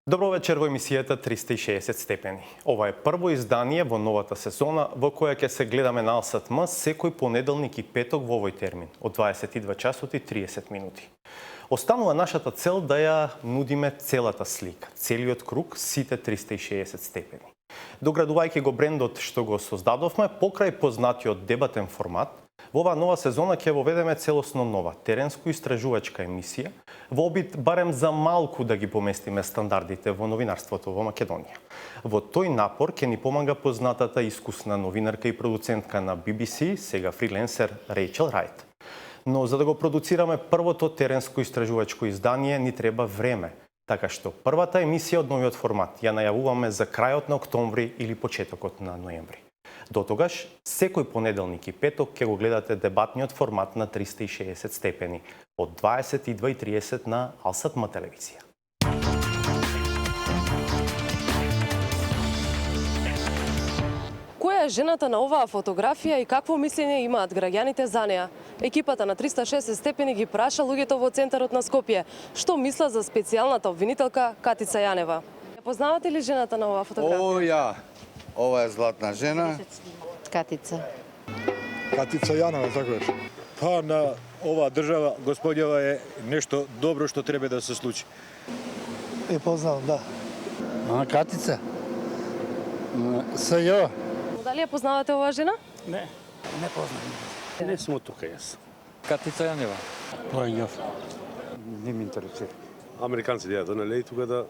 Добро вечер во емисијата 360 степени. Ова е прво издание во новата сезона во која ќе се гледаме на АЛСАТМ секој понеделник и петок во овој термин од 22 часот и 30 минути. Останува нашата цел да ја нудиме целата слика, целиот круг, сите 360 степени. Доградувајќи го брендот што го создадовме, покрај познатиот дебатен формат, во оваа нова сезона ќе воведеме целосно нова теренско-истражувачка емисија во обид барем за малку да ги поместиме стандардите во новинарството во Македонија. Во тој напор ќе ни помага познатата искусна новинарка и продуцентка на BBC, сега фриленсер Рейчел Рајт. Но за да го продуцираме првото теренско-истражувачко издание ни треба време, така што првата емисија од новиот формат ја најавуваме за крајот на октомври или почетокот на ноември. До тогаш, секој понеделник и петок ќе го гледате дебатниот формат на 360 степени од 22:30 на АЛСАТМ телевизија. Која е жената на оваа фотографија и какво мислење имаат граѓаните за неа? Екипата на 360 степени ги праша луѓето во центарот на Скопје што мислат за специјалната обвинителка Катица Јанева. Ја познавате ли жената на оваа фотографија? О, ја. Ова е златна жена. Катица. Катица Јанова, така беше. Па на оваа држава господјава е нешто добро што треба да се случи. Ја познавам, да. Катица. Сајо. Дали ја познавате оваа жена? Не познам. Не сум тука јас. Катица Јанева. Појањов. Не ми интересира. Американци ја донеле тука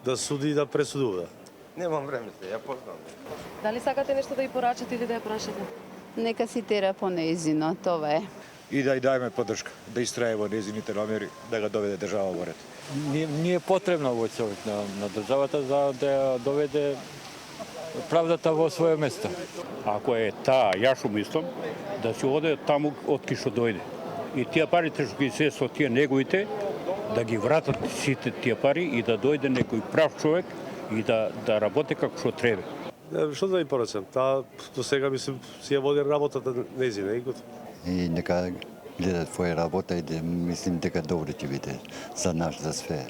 да суди и да пресудува. Немам време се, ја познам. Дали сакате нешто да ја порачате или да ја прашате? Нека си тера по неизино, това е. И да ја дајме поддршка, да истрае во незините намери, да го доведе држава во ред. Ни е потребно овој човек на државата за да ја доведе правдата во своје место. Ако е таа, ја што мислам, да си оде таму од ки што дојде. И тие парите што ги се со тие неговите, да ги вратат сите тие пари и да дојде некој прав човек и да работи како што треба. Што да ја порачам? Таа до сега мислам си ја води работата незина и готово. И нека гледат твоја работа и да мислим дека добро ќе биде за нас, за све.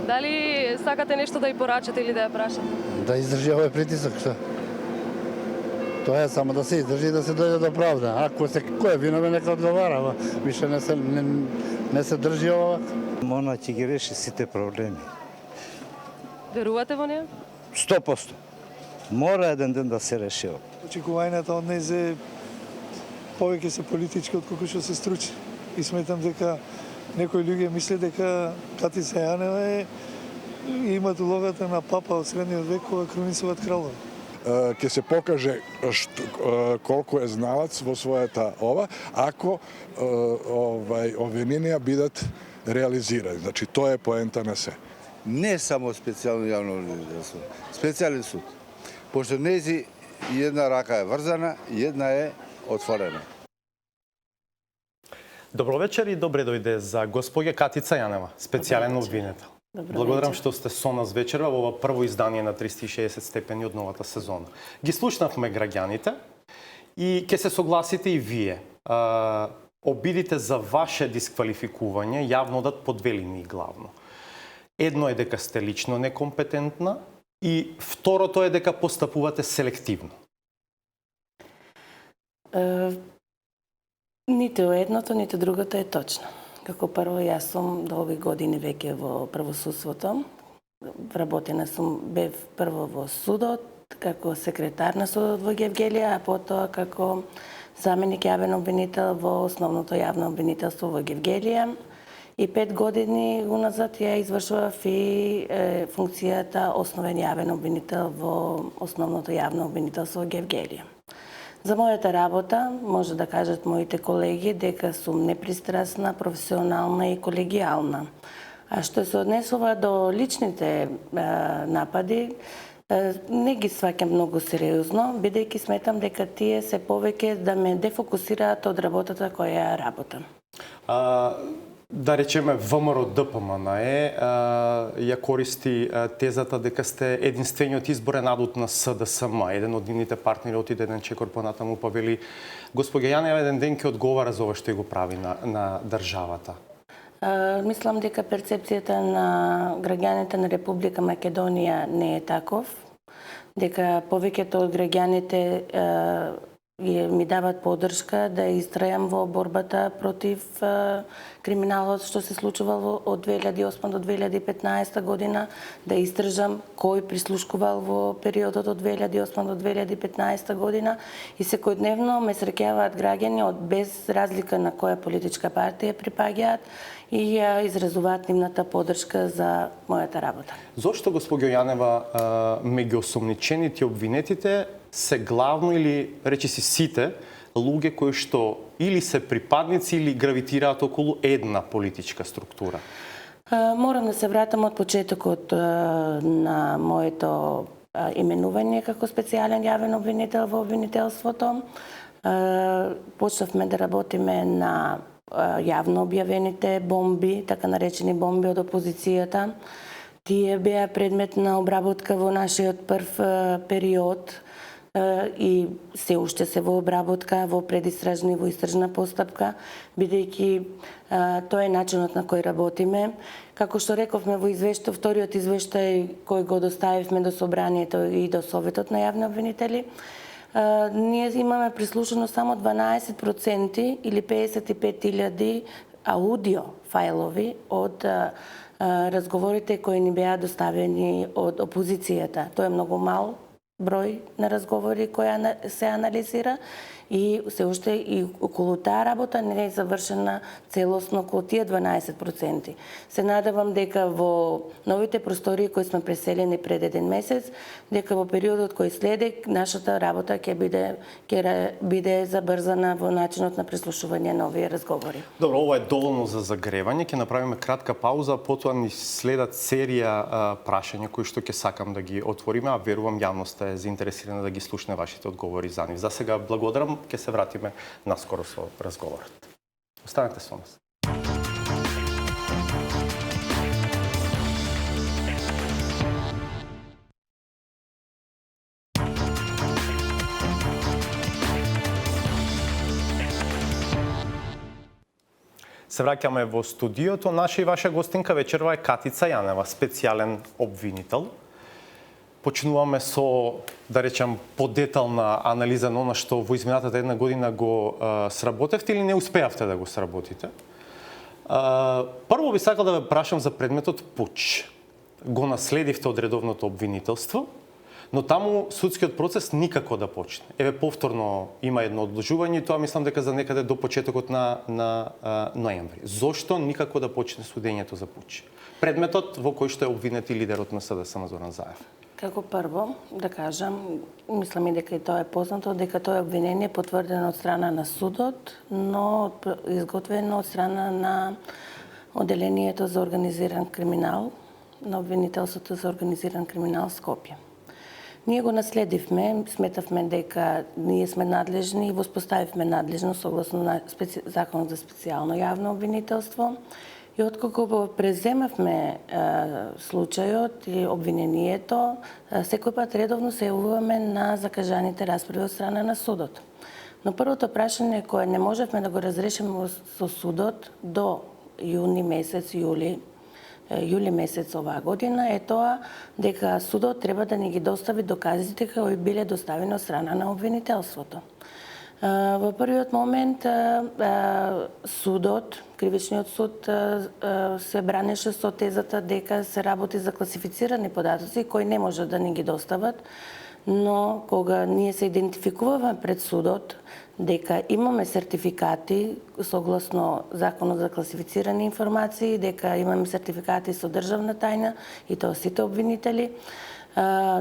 Дали сакате нешто да ја порачате или да ја прашате? Да издржи овој притисок, што? Тоа е само да се издржи и да се дојде до правда. Ако се кој е виновен, нека одговара, више не се држи ова. Мона ќе ги реши сите проблеми. Верувате во неа? 100%. Мора еден ден да се реши. Очекувањата од неј се повеќе се политички отколку што се стручни. И сметам дека некои луѓе мислат дека Катица Јанева имат улогата на папа од средниот век кога кронисуваат кралови. Ќе се покаже колку е зналац во својата ако обвиненија бидат реализирани. Значи, тоа е поента на се. Не само специјално јавно обвинителство, специјален суд. Пошто нези една рака е врзана и една е отворена. Добро вечер и добре дојде за господја Катица Јанева, специјален обвинител. Благодарам што сте со нас вечерва во ова прво издание на 360 степени од новата сезона. Ги слушнавме граѓаните и ќе се согласите и вие. Обидите за ваше дисквалификување јавно дат по две линии главно. Едно е дека сте лично некомпетентна и второто е дека постапувате селективно. Ниту едното, ниту другото е точно. Како прво, јас сум до овие години веќе во правосудството. Вработена сум, бев прво во судот, како секретар на судот во Гевгелија, а потоа како заменик јавен обвинител во основното јавно обвинителство во Гевгелија. И 5 години уназад ја извршував и функцијата основен јавен обвинител во основното јавно обвинителство во Гевгелија. За мојата работа, може да кажат моите колеги дека сум непристрасна, професионална и колегијална. А што се однесува до личните напади, не ги сваќам многу сериозно, бидејќи сметам дека тие се повеќе да ме дефокусираат од работата која ја работам. Да речеме, ВМРО ДПМН ја користи тезата дека сте единствениот изборен адут на СДСМ. Еден од нивните партнери отиде еден чекор понатаму па вели: "Господја Јанева еден ден ќе одговара за ова што го прави на државата." Мислам дека перцепцијата на граѓаните на Република Македонија не е таков, дека повеќето од граѓаните ми дават поддршка да истрајам во борбата против криминалот што се случувал од 2008 до 2015 година, да истражам кој прислушкувал во периодот од 2008 до 2015 година и секојдневно ме среќаваат граѓани од без разлика на која политичка партија припаѓаат и ја изразуваат нивната поддршка за мојата работа. Зошто, госпоѓо Јанева, меѓу осомничените обвинетите се главно или речиси сите луѓе кои што или се припадници или гравитираат околу една политичка структура? Морам да се вратам од почетокот на моето именување како специјален јавен обвинител во обвинителството. Почнавме да работиме на јавно објавените бомби, така наречени бомби од опозицијата. Тие беа предмет на обработка во нашиот прв период и се уште се во обработка, во предистражна и во истражна постапка, бидејќи тоа е начинот на кој работиме. Како што рековме во вториот извештај кој го доставивме до Собранието и до Советот на јавни обвинители, ние имаме прислушано само 12% или 55.000 аудио фајлови од разговорите кои ни беа доставени од опозицијата. Тоа е многу мал број на разговори кои се анализира и се уште и околу таа работа не е завршена целосно околу тие 12%. Се надевам дека во новите простории кои сме преселени пред еден месец, дека во периодот кој следи нашата работа ќе биде забрзана во начинот на прислушување на овие разговори. Добро, ова е доволно за загревање, ќе направиме кратка пауза, потоа ни следат серија прашања кои што ќе сакам да ги отвориме, а верувам јавноста е заинтересирана да ги слушне вашите одговори за нив. За сега благодарам, ќе се вратиме наскоро со разговорот. Останете со нас. Се враќаме во студиото. Наша и ваша гостинка вечерва е Катица Јанева, специјален обвинител. Почнуваме со, да речам, подетална анализа на она што во изминатата една година го сработевте или не успеавте да го сработите. Прво би сакал да ве прашам за предметот пуч. Го наследивте од редовното обвинителство, но таму судскиот процес никако да почне. Еве повторно има едно одложување и тоа мислам дека за некаде до почетокот на ноември. Зошто никако да почне судењето за пуч? Предметот во кој што е обвинет и лидерот на СДСМ Зоран Заев. Како прво, да кажам, мислам и дека и тоа е познато, дека тоа е обвинение потврдено од страна на судот, но изготвено од страна на Оделението за организиран криминал, на обвинителството за организиран криминал Скопје. Ние го наследивме, сметавме дека ние сме надлежни и воспоставивме надлежност согласно на Законот за специјално јавно обвинителство. И откако го преземавме случајот и обвинението, секој пат редовно се јавуваме на закажаните расправи од страна на судот. Но првото прашање кое не можевме да го разрешиме со судот до јули месец оваа година е тоа дека судот треба да ни ги достави доказите кои биле доставени од страна на обвинителството. Во првиот момент судот, кривичниот суд се бранеше со тезата дека се работи за класифицирани податоци кои не може да ни ги достават, но кога ние се идентификуваме пред судот дека имаме сертификати согласно Законот за класифицирани информации, дека имаме сертификати со државна тајна и тоа сите обвинители,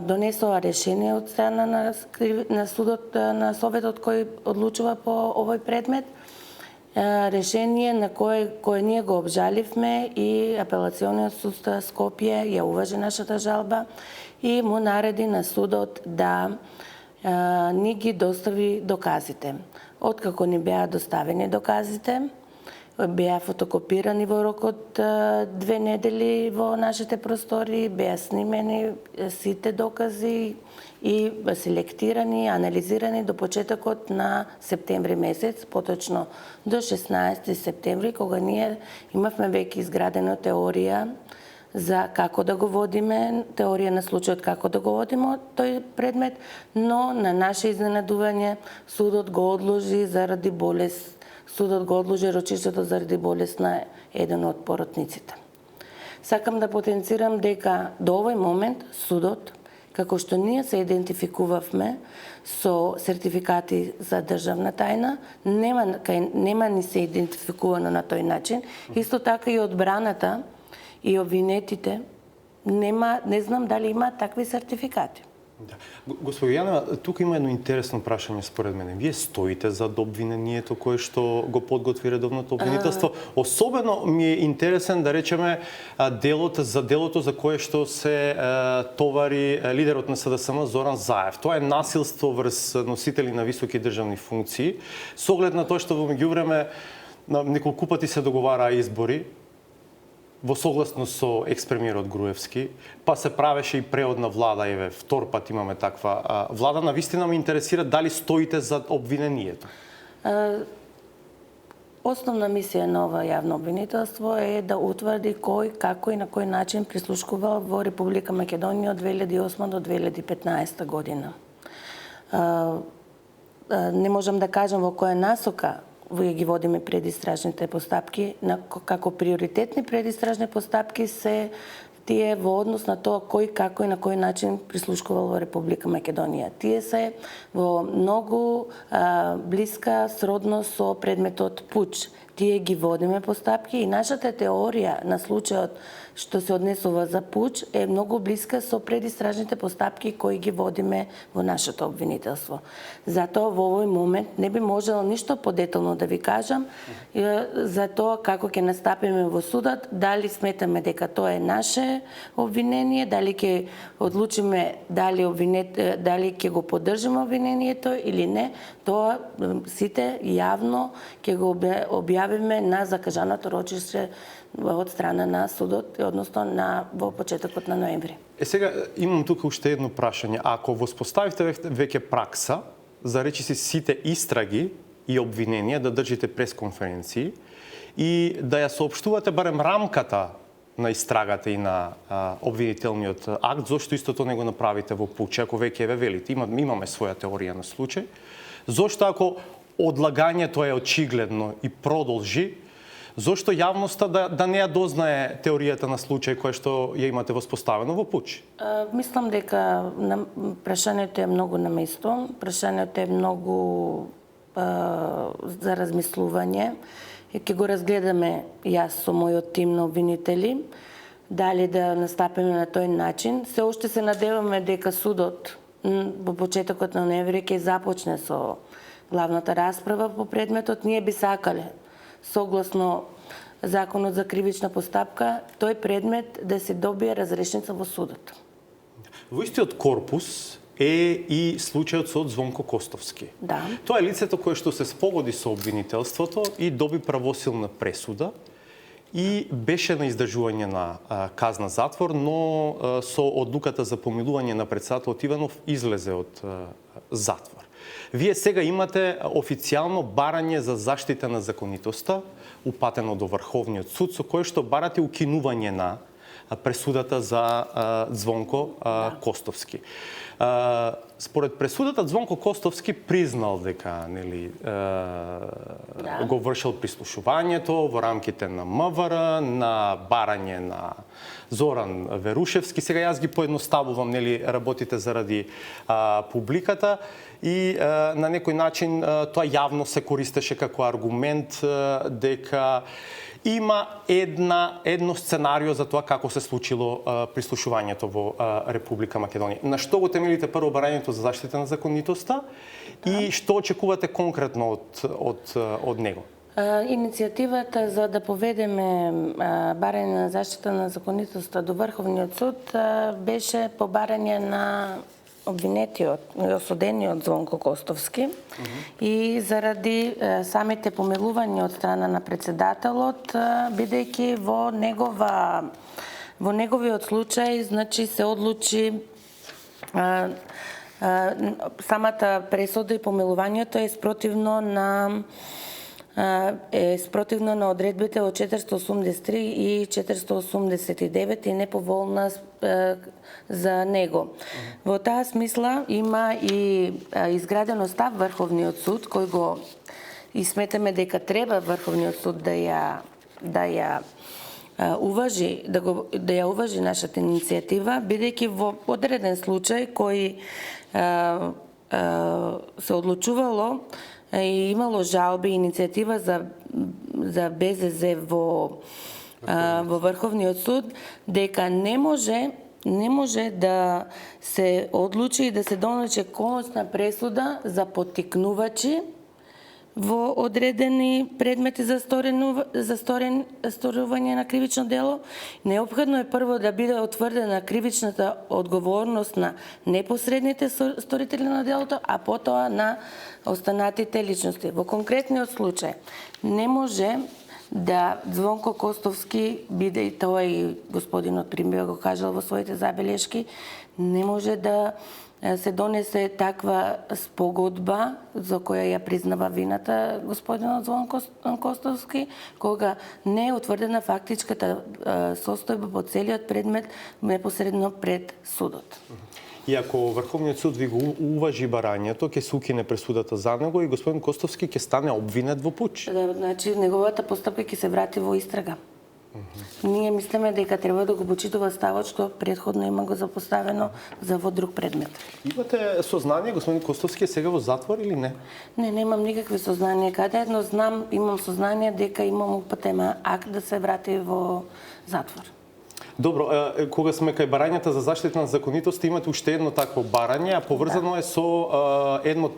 донесоа решение од страна на судот, на Советот кој одлучува по овој предмет, решение на кое ние го обжаливме и Апелациониот суд Скопје ја уважи нашата жалба и му нареди на судот да ни ги достави доказите. Откако ни беа доставени доказите, беа фотокопирани во рок од 2 недели во нашите простори, беа снимени сите докази и селектирани, анализирани до почетокот на септември месец, поточно до 16 септември, кога ние имавме веќе изградена теорија за како да го водиме, теорија на случајот како да го водиме тој предмет, но на наше изненадување судот го одложи заради болест. Судот го одложи рочиштето заради болест на еден од поротниците. Сакам да потенцирам дека до овој момент судот, како што ние се идентификувавме со сертификати за државна тајна, нема ни се идентификувано на тој начин. Исто така и одбраната и обвинетите не знам дали има такви сертификати. Да. Господи Јанева, тука има едно интересно прашање според мене. Вие стоите за обвинението кое што го подготви редовното обвинителство? Особено ми е интересен да речеме делото за кое што се товари лидерот на СДСМ Зоран Заев. Тоа е насилство врз носители на високи државни функции. Со оглед на тоа што во меѓувреме неколку пати се договара избори во согласност со екс-премиерот Груевски, па се правеше и преодна влада, еве, втор пат имаме таква влада. Навистина ме интересира дали стоите за обвинението? Основна мисија на ова јавно обвинителство е да утврди кој, како и на кој начин прислушкувал во Република Македонија од 2008 до 2015 година. Не можам да кажам во која насока ги водиме предистражните постапки, како приоритетни предистражни постапки се тие во однос на тоа кој, како и на кој начин прислушкувал во Република Македонија. Тие се во многу блиска сродност со предметот пуч. Тие ги водиме постапки и нашата теорија на случајот што се однесува за пуч е многу блиска со предистражните постапки кои ги водиме во нашето обвинителство. Затоа во овој момент не би можела ништо подетално да ви кажам за тоа како ќе настапиме во судот, дали сметаме дека тоа е наше обвинение, дали ќе одлучиме дали ќе го поддржиме обвинението или не, тоа сите јавно ќе го објавиме на закажаното рочиште од страна на судот, односно во почетокот на ноември. Сега имам тука уште едно прашање. Ако воспоставите веќе пракса за речиси сите истраги и обвиненија да држите пресконференции и да ја соопштувате барем рамката на истрагата и на обвинителниот акт, зошто истото не го направите во пуч, ако веќе ве велите, имаме своја теорија на случај, зошто ако одлагањето е очигледно и продолжи, зошто јавноста да не ја дознае теоријата на случај која што ја имате воспоставено во пуч? Мислам дека прашањето е многу на место, прашањето е многу за размислување. Ќе го разгледаме јас со мојот тим на обвинители, дали да настапиме на тој начин. Се уште се надеваме дека судот во почетокот на ноември ќе започне со главната расправа по предметот. Ние би сакале, согласно Законот за кривична постапка, тој предмет да се добие разрешница во судот. Во истиот корпус е и случајот со Звонко Костовски. Да. Тоа е лицето кое што се спогоди со обвинителството и доби правосилна пресуда и беше на издржување на казна затвор, но со одлуката за помилување на председателот Иванов излезе од затвор. Вие сега имате официјално барање за заштита на законитоста, упатено до Врховниот суд, со кое што барате укинување на пресудата за Звонко Костовски. Според пресудата Звонко Костовски признал дека го вршил прислушувањето во рамките на МВР, на барање на Зоран Верушевски. Сега јас ги поедноставувам работите заради публиката и на некој начин тоа јавно се користеше како аргумент дека има едно сценарио за тоа како се случило прислушувањето во Република Македонија. На што го темелите прво барањето за заштита на законитоста и што очекувате конкретно од него? Иницијативата за да поведеме барање на заштита на законитоста до Врховниот суд беше по барање на обвинетиот и осудениот Звонко Костовски и заради самите помилувања од страна на председателот, бидејќи во неговиот случај, значи се одлучи самата пресуда и помилувањето е спротивно на одредбите од 483 и 489 и неповолна за него. Во таа смисла има и изградено став Врховниот суд, кој го и сметаме дека треба Врховниот суд да ја уважи нашата иницијатива, бидејќи во одреден случај кој се одлучувало и имало жалби и иницијатива за БЗЗ во Врховниот суд, дека не може да се одлучи и да се донесе конечна пресуда за поттикнувачи во одредени предмети за сторување на кривично дело. Неопходно е прво да биде утврдена кривичната одговорност на непосредните сторители на делото, а потоа на останатите личности. Во конкретниот случај не може да Звонко Костовски биде, и тоа и господинот Примбио го кажал во своите забелешки, не може да се донесе таква спогодба за која ја признава вината господинот Звонко Костовски, кога не е утврдена фактичката состојба по целиот предмет непосредно пред судот. И ако Врховниот суд ви го уважи барањето, ќе се укине пресудата за него и господин Костовски ќе стане обвинет во пуч. Значи, неговата постапка ќе се врати во истрага. Ние мислиме дека треба да го почитува ставот што претходно има го запоставено за во друг предмет. Имате сознание господин Костовски е сега во затвор или не? Не, немам никакви сознание. Каде едно знам, имам сознание дека имам упатема акт да се врати во затвор. Добро, кога сме кај барањата за заштита на законитост, имате уште едно такво барање, а поврзано е со едно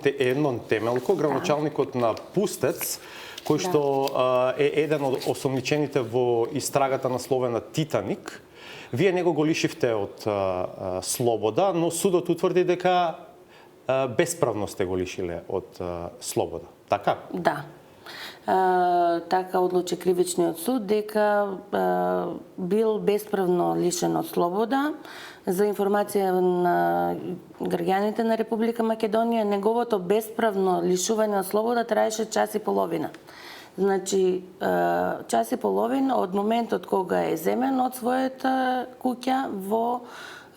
темелко, градоначалникот на Пустец, кој што е еден од осомничените во истрагата на словена Титаник. Вие него го лишивте од слобода, но судот утврди дека бесправно сте го лишиле од слобода. Така? Да. Така одлучи кривичниот суд дека бил бесправно лишен од слобода. За информација на граѓаните на Република Македонија, неговото бесправно лишување од слобода траеше час и половина. Значи, час и половина од моментот кога е земен од својата куќа во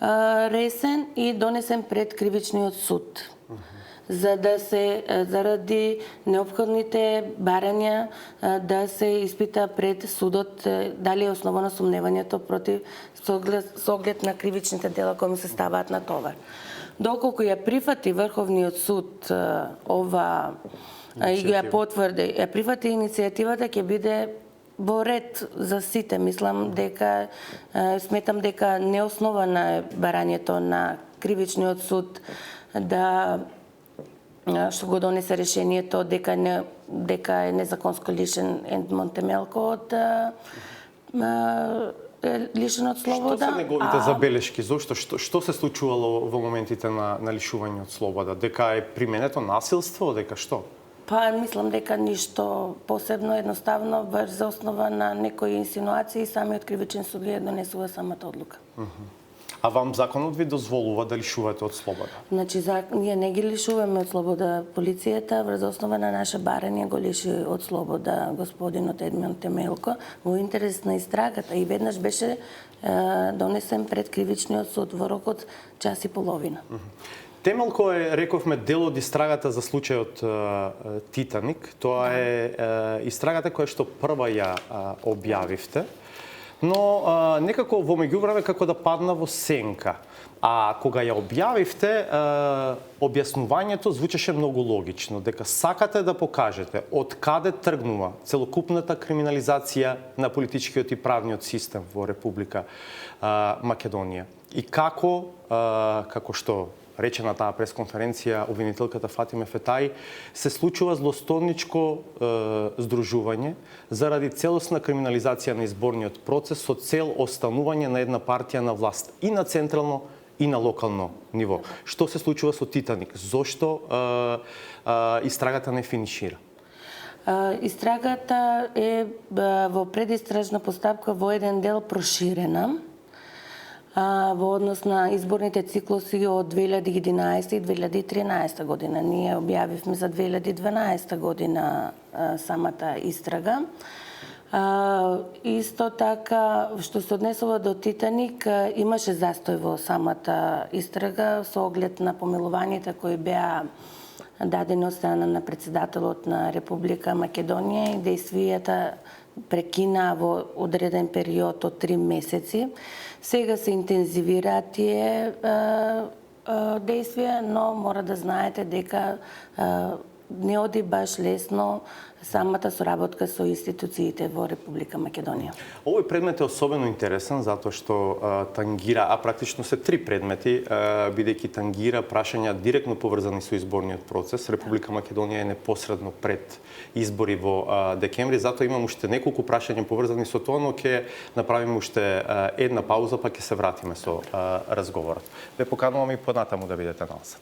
Ресен и донесен пред кривичниот суд. За да се, заради неопходните барања да се испита пред судот дали е основано сомневањето против со оглед на кривичните дела кои се ставаат на товар. Доколку ја прифати Врховниот суд ова и ја потврди, ја прифати иницијативата, ќе биде во ред за сите. Сметам дека неосновано е барањето на кривичниот суд да што го донесе решението дека е незаконско лишен Едмон Темелко од лишен од слобода. Што се неговите забелешки? Зошто? Што се случувало во моментите на лишување од слобода? Дека е применето насилство? Дека што? Па, мислам дека ништо посебно, едноставно, баш за основа на некои инсинуации, самиот кривичен суд ја донесува самата одлука. А вам законот ви дозволува да лишувате од слобода? Значи, ние не ги лишуваме од слобода полицијата, врз основа на наше барање го лиши од слобода господинот Едмон Темелко во интерес на истрагата и веднаш беше донесен пред кривичниот суд во рокот час и половина. Темелко е, рековме, дел од истрагата за случајот Титаник. Тоа е истрагата која што прва ја објавивте. Но некако во меѓувреме како да падна во сенка. А кога ја објавивте, објаснувањето звучеше многу логично, дека сакате да покажете од каде тргнува целокупната криминализација на политичкиот и правниот систем во Република Македонија. И како што рече на таа пресконференција обвинителката Фатиме Фетаи, се случува злостонничко здружување заради целосна криминализација на изборниот процес со цел останување на една партија на власт и на централно и на локално ниво. Што се случува со Титаник? Зошто истрагата не финишира? Истрагата е во предистражна постапка во еден дел проширена во однос на изборните циклуси од 2011 и 2013 година. Ние објавивме за 2012 година самата истрага. Исто така, што се однесува до Титаник, имаше застој во самата истрага со оглед на помилувањата кои беа дадени од страна на председателот на Република Македонија и действијата прекина во одреден период од 3 месеци. Сега се интензивираат тие действија, но мора да знаете дека не оди баш лесно самата соработка со институциите во Република Македонија. Овој предмет е особено интересен затоа што тангира, а практично се 3 предмети, бидејќи тангира прашања директно поврзани со изборниот процес. Република Македонија е непосредно пред избори во декември, затоа имам уште неколку прашања поврзани со тоа, но ќе направиме уште една пауза, па ќе се вратиме со разговорот. Ве поканувам и понатаму да бидете на нас.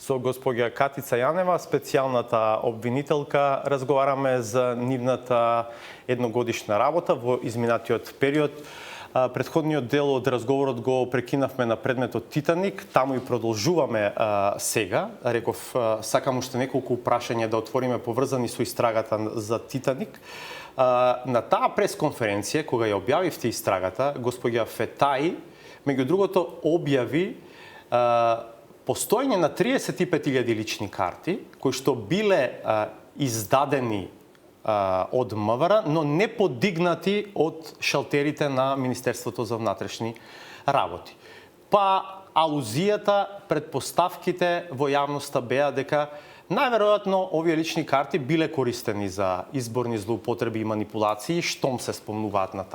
Со госпоѓа Катица Јанева, специјалната обвинителка, разговараме за нивната едногодишна работа во изминатиот период. Предходниот дел од разговорот го прекинавме на предметот Титаник, таму и продолжуваме сега. Реков, сакам уште неколку прашања да отвориме поврзани со истрагата за Титаник. На таа пресконференција, кога ја објавивте истрагата, госпоѓа Фетаи, меѓу другото, објави постоење на 35.000 лични карти, кои што биле издадени од МВР, но не подигнати од шалтерите на Министерството за внатрешни работи. Па алузијата, предпоставките во јавноста беа дека најверојатно овие лични карти биле користени за изборни злоупотреби и манипулации, штом се спомнуваат на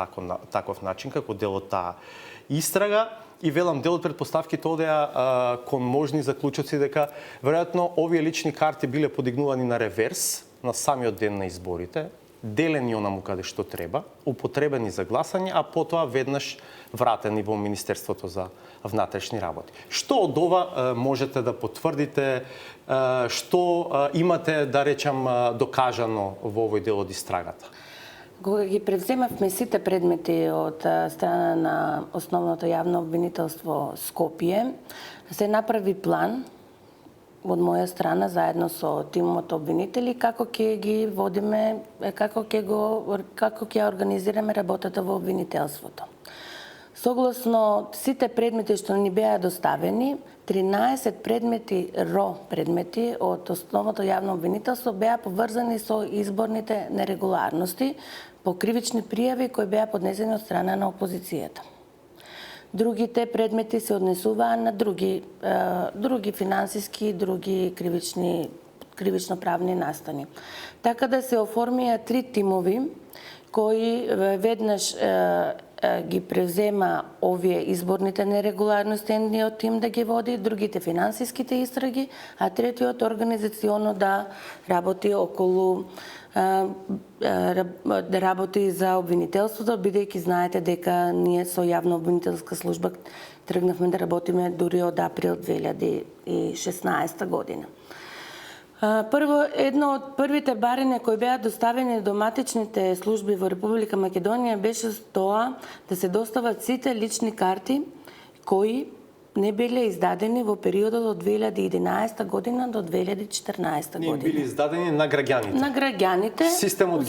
таков начин како дел од таа истрага. И велам, дел од предпоставките одеа кон можни заклучоци дека веројатно овие лични карти биле подигнувани на реверс на самиот ден на изборите, делени онаму каде што треба, употребени за гласање, а потоа веднаш вратени во Министерството за внатрешни работи. Што од ова можете да потврдите, што имате, да речам, докажано во овој дел од истрагата? Кога ги превземавме сите предмети од страна на Основното јавно обвинителство Скопје, се направи план од моја страна заедно со тимот обвинители како ќе ги водиме, како ќе организираме работата во обвинителството. Согласно сите предмети што ни беа доставени, 13 предмети, предмети од Основното јавно обвинителство беа поврзани со изборните нерегуларности по кривични пријави кои беа поднесени од страна на опозицијата. Другите предмети се однесуваа на други финансиски, други кривично-правни настани. Така да се оформија 3 тимови кои веднаш ги превзема овие изборните нерегуларности, едниот тим да ги води, другите финансиските истраги, а третиот организационно да работи околу да работи за обвинителството, бидејќи знаете дека ние со јавна обвинителска служба тргнавме да работиме дури од април 2016 година. Прво, едно од првите барања кои беа доставени до матичните служби во Република Македонија беше тоа да се достават сите лични карти кои не биле издадени во периодот од 2011 година до 2014 година. Не биле издадени на граѓаните. На граѓаните. Системот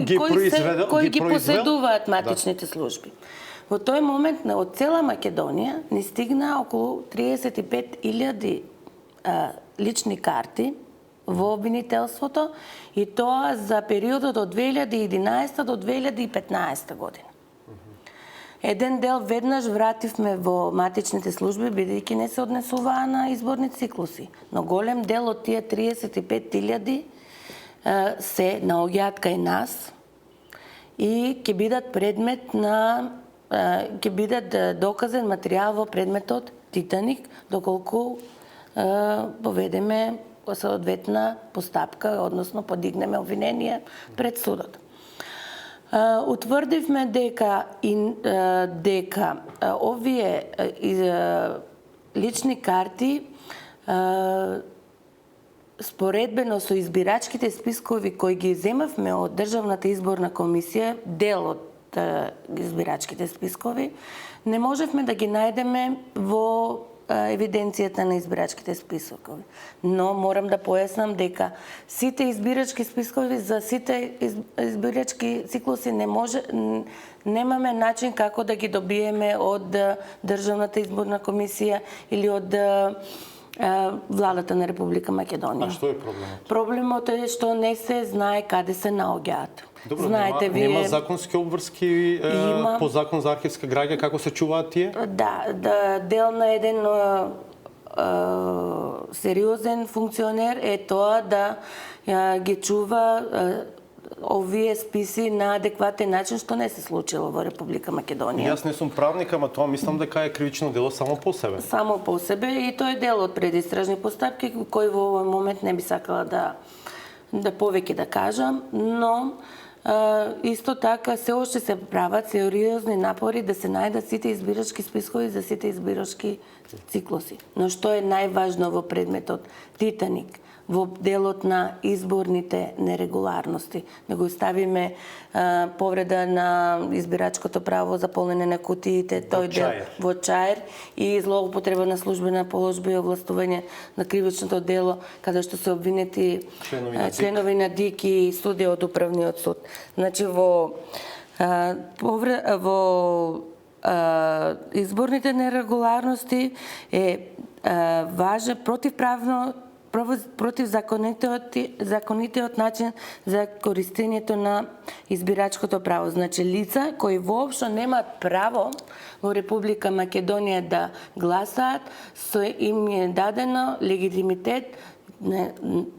ги кои ги поседуваат матичните служби. Во тој момент од цела Македонија ни стигна околу 35.000 лични карти во обвинителството и тоа за периодот од 2011 до 2015 година. Еден дел веднаш вративме во матичните служби, бидејќи не се однесуваа на изборни циклуси. Но голем дел од тие 35.000 се наоѓаат кај нас и ќе бидат предмет на ќе бидат доказен материјал во предметот Титаник, доколку поведеме соодветна постапка, односно подигнеме обвинение пред судот. Утврдивме дека овие лични карти споредбено со избирачките спискови кои ги земавме од Државната изборна комисија, дел од избирачките спискови, не можевме да ги најдеме во евиденцијата на избирачките спискови. Но морам да појаснам дека сите избирачки спискови за сите избирачки циклуси немаме начин како да ги добиеме од Државната изборна комисија или од владата на Република Македонија. А што е проблемот? Проблемот е што не се знае каде се наоѓаат. Добро, знаете, нема законски обврски по закон за архивска граѓа како се чуваат тие? Да, дел на еден сериозен функционер е тоа да ги чува овие списи на адекватен начин, што не се случило во Република Македонија. Јас не сум правник, ама тоа мислам дека е кривично дело само по себе. Само по себе и тоа е дел од предистражни постапки кои во овој момент не би сакала да повеќе да кажам, но исто така се уште се прават сериозни напори да се најдат сите избирачки спискови за сите избирачки циклуси. Но што е најважно во предметот Титаник, во делот на изборните нерегуларности, да го ставиме повреда на избирачкото право за полнење на кутиите, тој дел во Чаир и злоупотреба на службена положба и овластување на кривичното дело, каде што се обвинети членови на ДИК и судија од управниот суд. Значи во изборните нерегуларности е важен противзаконитиот начин за користењето на избирачкото право. Значи лица кои воопшто немаат право во Република Македонија да гласаат, им е дадено легитимитет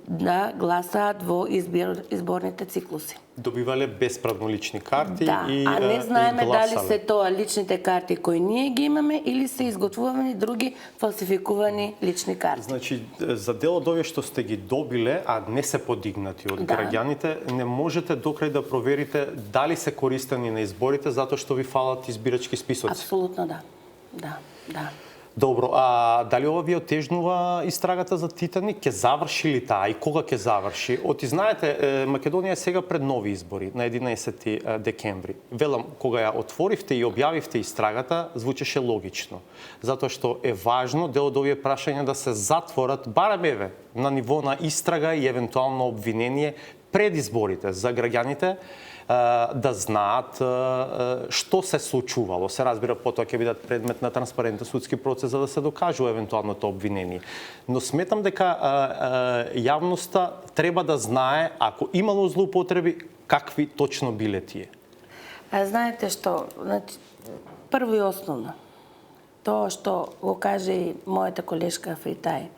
да гласаат во изборните циклуси. Добивале бесправно лични карти и а не знаеме дали гласале. се тоа личните карти кои ние ги имаме или се изготвувани други фалсификувани лични карти. Значи, за дел од овие што сте ги добиле, а не се подигнати од граѓаните, не можете докрај да проверите дали се користени на изборите затоа што ви фалат избирачки списоци. Апсолутно да. Да. Добро, а дали ова ви отежнува истрагата за Титаник? Ке заврши ли таа и кога ќе заврши? Оти знаете, Македонија е сега пред нови избори на 11 декември. Велам, кога ја отворивте и објавивте истрагата, звучеше логично. Затоа што е важно дел од овие прашања да се затворат, барем на ниво на истрага и евентуално обвинение пред изборите за граѓаните, да знаат што се случувало. Се разбира, потоа ќе бидат предмет на транспарентен судски процес за да се докажува евентуалното обвинение. Но сметам дека јавноста треба да знае, ако имало злоупотреби, какви точно биле тие. Знаете што, значи, прво и основно, тоа што го каже и мојата колешка Фритај,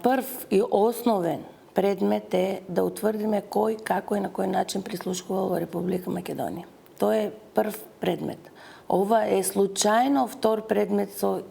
прв и основен предмет е да утврдиме кој, како и на кој начин прислушкувал во Република Македонија. Тоа е прв предмет. Ова е случајно втор предмет со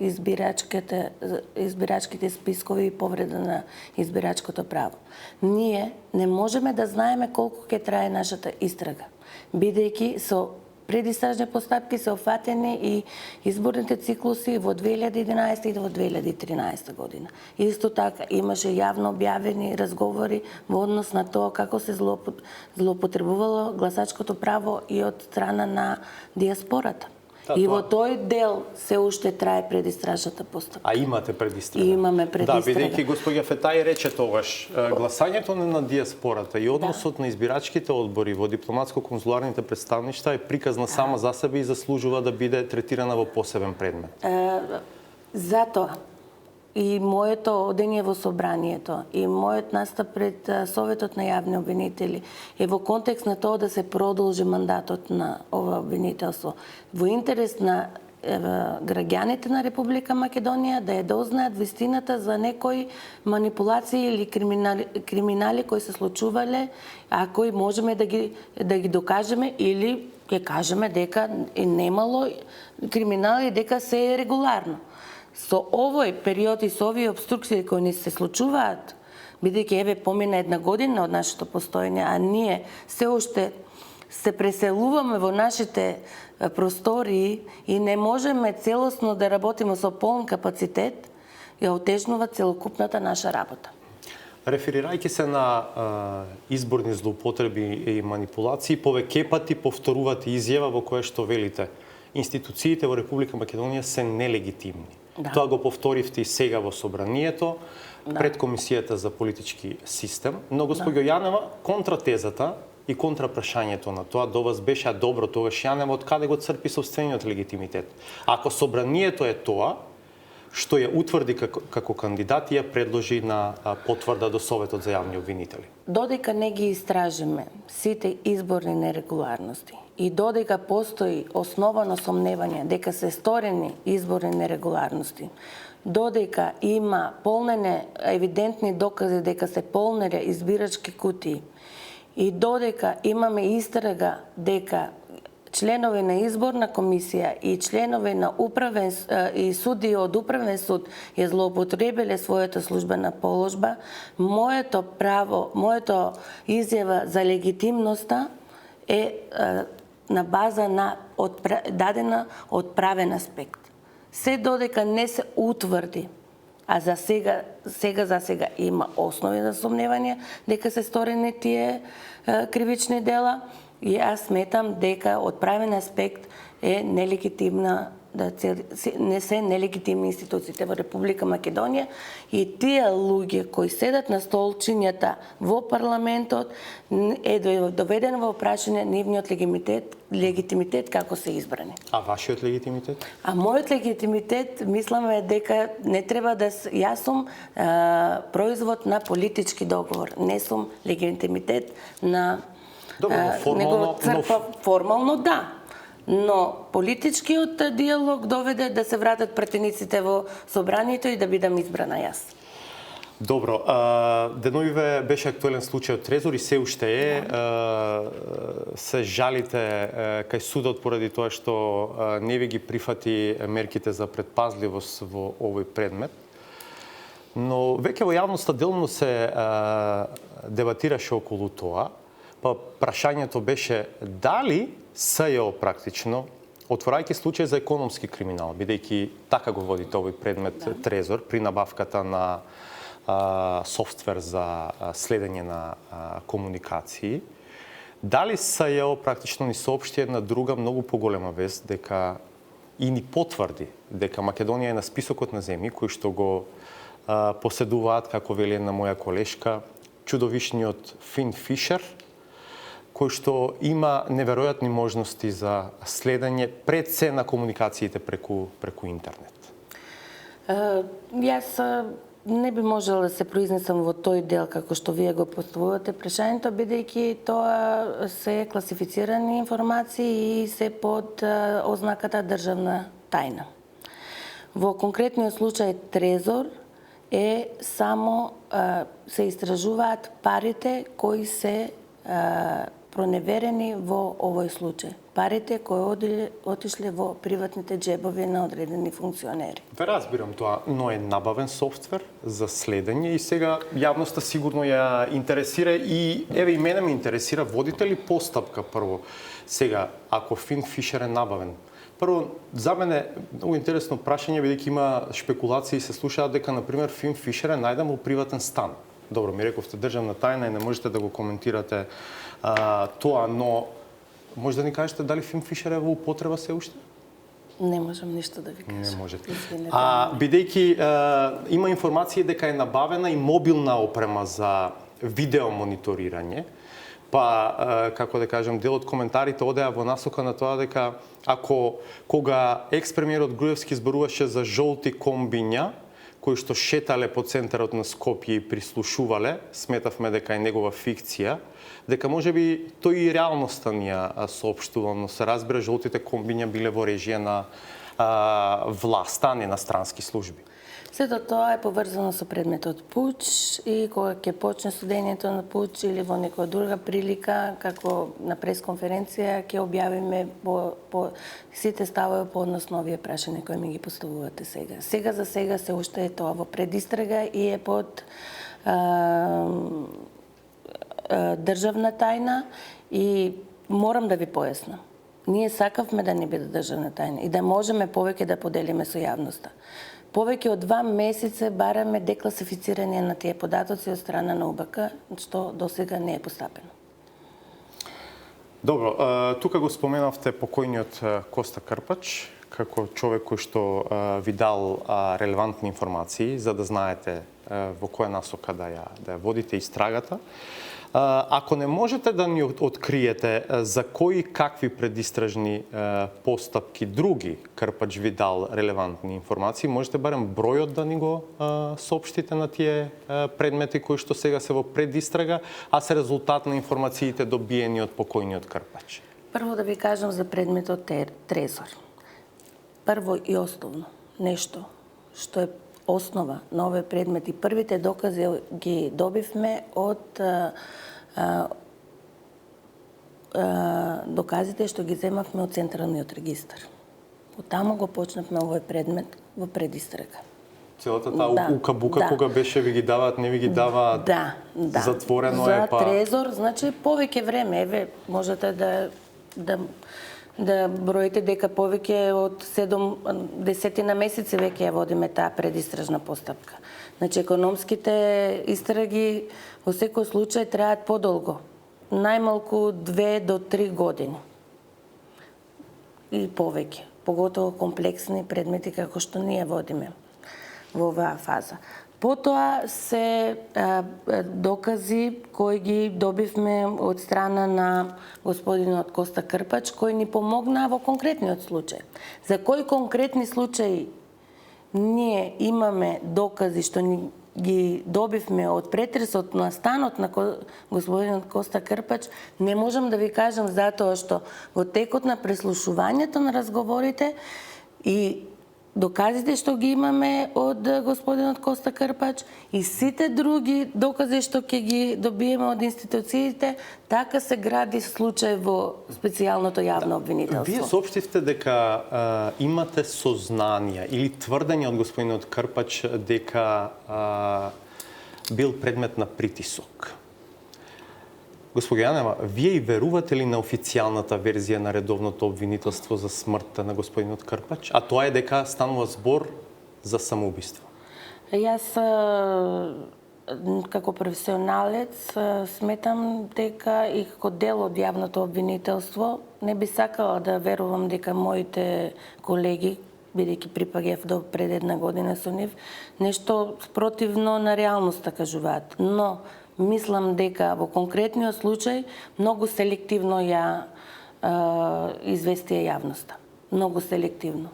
избирачките спискови и повреда на избирачкото право. Ние не можеме да знаеме колку ќе трае нашата истрага, бидејќи со предистражни постапки се офатени и изборните циклуси во 2011 и во 2013 година. Исто така имаше јавно објавени разговори во однос на тоа како се злоупотребувало гласачкото право и од страна на диаспората. И во тој дел се уште трае предистражната постапка. А имате предистрага? Имаме предистрага. Да, бидејќи господја Фетај рече тогаш, гласањето на диаспората и односот на избирачките одбори во дипломатско-конзуларните представништва е приказна сама за себе и заслужува да биде третирана во посебен предмет. Затоа и моето одење во собранието и мојот настап пред Советот на јавни обвинители е во контекст на тоа да се продолжи мандатот на ова обвинителство во интерес на граѓаните на Република Македонија да ја дознаат вистината за некои манипулации или криминали кои се случувале, а кои можеме да ги докажеме или ќе кажеме дека е немало криминали, дека се е регуларно. Со овој период и со овие обструкции кои ни се случуваат, бидејќи еве помина 1 година од нашето постоење, а ние се уште се преселуваме во нашите простории и не можеме целосно да работиме со полн капацитет, ја отежнува целокупната наша работа. Реферирајќи се на изборни злоупотреби и манипулации, повеќе пати повторувате изјава во која што велите институциите во Република Македонија се нелегитимни. Да. Тоа го повторивте и сега во собранието, пред Комисијата за политички систем, но господјо Јанева, контратезата и контрапрашањето на тоа до вас беше добро тогаш Јанева од каде го црпи собствениот легитимитет. Ако собранието е тоа што ја утврди како кандидат и ја предложи на потврда до Советот за јавни обвинители. Додека не ги истражиме сите изборни нерегуларности и додека постои основано сомневање дека се сторени изборни нерегуларности, додека има полнене евидентни докази дека се полнеле избирачки кутии и додека имаме истрага дека членови на изборна комисија и членови на управен и суди од управен суд ја злоупотребиле својата службена положба, моето право, моето изјава за легитимноста е на база на дадена од правен аспект. Се додека не се утврди, а за сега има основи за сомневање дека се сторени тие кривични дела, и аз сметам дека од правен аспект е нелегитимна, не се нелегитимни институциите во Република Македонија и тие луѓе кои седат на столчињата во парламентот е доведен во прашање нивниот легитимитет како се избрани. А вашиот легитимитет? А мојот легитимитет мислам дека не треба да јас сум производ на политички договор, не сум легитимитет на формално да, но политичкиот диалог доведе да се вратат пратениците во собранието и да бидам избрана јас. Добро, деновиве беше актуелен случај од Трезор и се уште е. Се жалите кај судот поради тоа што не ви ги прифати мерките за предпазливост во овој предмет. Но веќе во јавноста делно се дебатираше околу тоа. Па прашањето беше дали СЈО практично, отворајќи случај за економски криминал, бидејќи така го водите овој предмет Трезор при набавката на софтвер за следење на комуникации, дали СЈО практично ни соопшти една друга многу поголема вест дека и ни потврди дека Македонија е на списокот на земји кои што го поседуваат, како вели една моја колешка, чудовишниот Фин Фишер, кој што има неверојатни можности за следење пред се на комуникациите преку интернет. Јас не би можела да се произнесам во тој дел како што вие го поставувате прашањето, бидејќи тоа се класифицирани информации и се под ознаката државна тајна. Во конкретниот случај Трезор е само се истражуваат парите кои се проневерени во овој случај. Парите кои отишле во приватните джебови на одредени функционери. Ве разбирам тоа, но е набавен софтвер за следење и сега јавноста сигурно ја интересира и еве и мене ме интересира, водите ли постапка прво? Сега, ако Фин Фишер е набавен, прво, за мене многу интересно прашање, бидејќи има шпекулации и се слушаат дека, например, Фин Фишер е најден во приватен стан. Добро, ми рековте државна тајна и не можете да го коментирате тоа, но може да ни кажете дали Фин Фишер е во употреба се уште? Не можам ништо да ви кажам. Не можете. Бидејќи има информации дека е набавена и мобилна опрема за видеомониторирање, па, како да кажам, дел од коментарите одеа во насока на тоа дека ако кога екс-премиерот Груевски зборуваше за жолти комбиња, кои што шетале по центарот на Скопје и прислушувале, сметавме дека е негова фикција, дека можеби тој и реалноста ни ја соопштувал, но се разбира жолтите комбиња биле во режија на власта, а не на странски служби. Сето тоа е поврзано со предметот пуч и кога ќе почне студењето на пуч или во некоја друга прилика, како на пресконференција, ќе објавиме по сите ставови по однос на овие прашања кои ми ги поставувате сега. Сега за сега се уште е тоа во предистрага и е под државна тајна и морам да ви појаснам. Ние сакавме да не биде државна тајна и да можеме повеќе да поделиме со јавноста. Повеќе од 2 месеца бараме декласифицирање на тие податоци од страна на УБК, што досега не е постапено. Добро, тука го споменавте покојниот Коста Крпач како човек кој што ви дал релевантни информации за да знаете во која насока да ја водите истрагата. Ако не можете да ни откриете за кои какви предистражни постапки други Крпач ви дал релевантни информации, можете барем бројот да ни го соопштите на тие предмети кои што сега се во предистрага, а се резултат на информациите добиени од покојниот Крпач? Прво да ви кажам за предметот Трезор. Прво и основно нешто што е основа на овие предмети. Првите докази ги добивме од доказите што ги земавме од Централниот регистар. Од таму го почнавме овој предмет во предистрага. Целата таа ука-бука кога беше ви ги даваат, не ви ги даваат, затворено е па... За Трезор, значи повеќе време, еве, можете да броите дека повеќе од 7-10 на месеци веќе ја водиме таа предистражна постапка. Значи, економските истраги во секој случај траат подолго. Најмалку 2 до 3 години. И повеќе. Поготово комплексни предмети како што ние водиме во оваа фаза. Потоа се докази кои ги добивме од страна на господинот Коста Крпач, кој ни помогна во конкретниот случај. За кои конкретни случаи ние имаме докази што ни ги добивме од претресот на станот на господинот Коста Крпач, не можам да ви кажам затоа што во текот на преслушувањето на разговорите и доказите што ги имаме од господинот Коста Крпач и сите други докази што ќе ги добиеме од институциите, така се гради случај во специјалното јавно обвинителство. Вие соопштивте дека имате сознанија или тврдење од господинот Крпач дека бил предмет на притисок. Госпожа Јанева, вие и верувате ли на официјалната верзија на редовното обвинителство за смртта на господинот Крпач? А тоа е дека станува збор за самоубиство. Јас како професионалец сметам дека и како дел од јавното обвинителство не би сакала да верувам дека моите колеги, бидејќи припаѓав до пред 1 година со нив, нешто спротивно на реалноста кажуваат. Но мислам дека во конкретниот случај многу селективно ја известија јавноста. Многу селективно.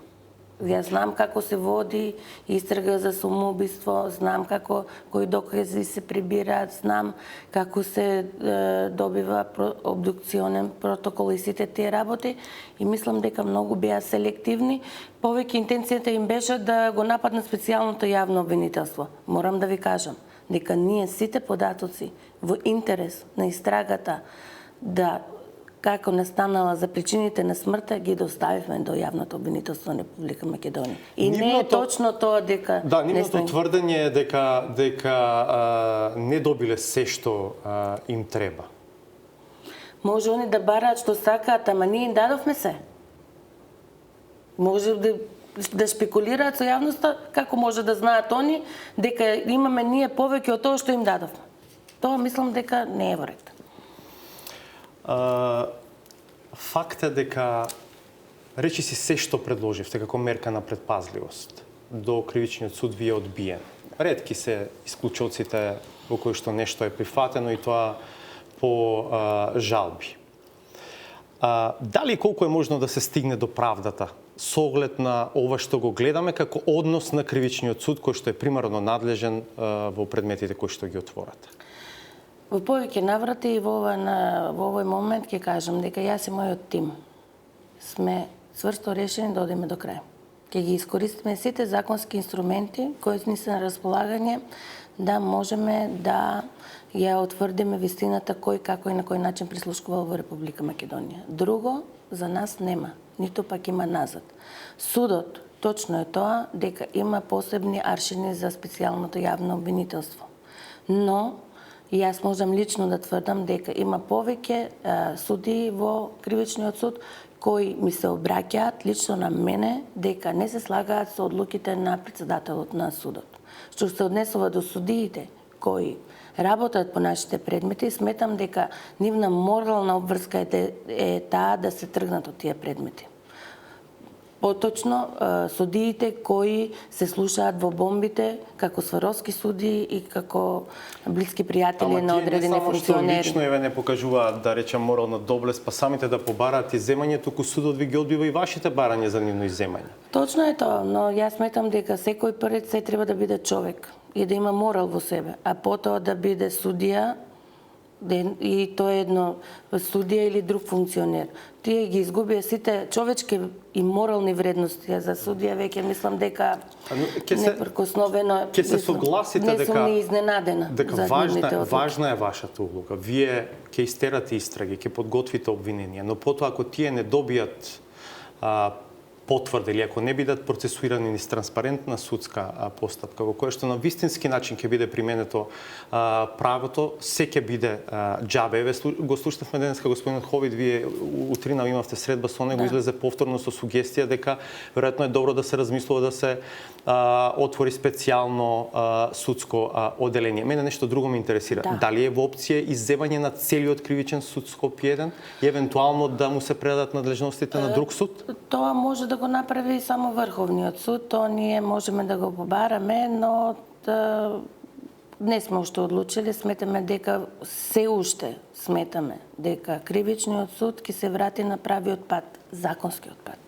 Јас знам како се води истрага за самоубиство, знам како кои докази се прибираат, знам како се добива обдукционен протокол и сите тие работи и мислам дека многу беа селективни. Повеќе интенцијата им беше да го нападнат специјалното јавно обвинителство. Морам да ви кажам дека ние сите податоци во интерес на истрагата да како настанала за причините на смртта ги доставивме до јавното обвинителство на Република Македонија. И не е точно тоа дека... Да, нивното тврдење е дека не добиле се што им треба. Може они да бараат што сакаат, ама ние им дадовме се. Може да шпекулираат со јавноста, како може да знаат они дека имаме ние повеќе од тоа што им дадовме. Тоа мислам дека не е во ред. Факт е дека речиси се што предложивте како мерка на предпазливост до кривичниот суд ви е одбиен. Ретки се исклучоците во кои што нешто е прифатено и тоа по жалби. Дали колку е можно да се стигне до правдата со оглед на ова што го гледаме како однос на кривичниот суд кој што е примарно надлежен во предметите кои што ги отворат? Во повеќе наврати и во овој момент ќе кажам дека јас и мојот тим сме цврсто решени да одиме до крај. Ќе ги искористиме сите законски инструменти кои ни се на располагање да можеме да ја утврдиме вистината кој, како и на кој начин прислушкувал во Република Македонија. Друго за нас нема, ниту пак има назад. Судот точно е тоа дека има посебни аршини за специјалното јавно обвинителство. Но јас можам лично да тврдам дека има повеќе судии во Кривичниот суд кои ми се обраќаат лично на мене дека не се слагаат со одлуките на председателот на судот. Што се однесува до судиите кои работат по нашите предмети, сметам дека нивна морална обврска е таа да се тргнат од тие предмети. Поточно, судиите кои се слушаат во бомбите како сваровски судии и како блиски пријатели на одредени функционери. Ама тие не само што лично еве не покажуваат, да речем, морална доблест, па самите да побараат изземање, туку судот ви ги одбива и вашите барања за нивно изземање. Точно е тоа, но јас сметам дека секој пред се треба да биде човек и да има морал во себе, а потоа да биде судија и тоа е едно судија или друг функционер. Тие ги изгубија сите човечки и морални вредности, за судија веќе мислам дека непрекосновено ќе се согласите не сум ни изненадена дека важна е вашата улога. Вие ќе истерате истраги, ќе подготвите обвиненија, но потоа ако тие не добијат потврда или ако не бидат процесуирани низ транспарентна судска постапка во која што на вистински начин ќе биде применето правото, се ќе биде џабе. Еве го слушнавме денеска господинот Ховид, вие утрина имавте средба со него, излезе повторно со сугестија дека веројатно е добро да се размислува да се отвори специјално судско оделение. Мене нешто друго ме интересира. Дали е во опција изземање на целиот кривичен суд Скопје 1 и евентуално да му се предадат надлежностите на друг суд? Тоа може да го направи само Врховниот суд, тоа ние можеме да го побараме, но не сме уште одлучили, сметаме дека се уште сметаме дека Кривичниот суд ќе се врати на правиот пат, законскиот пат.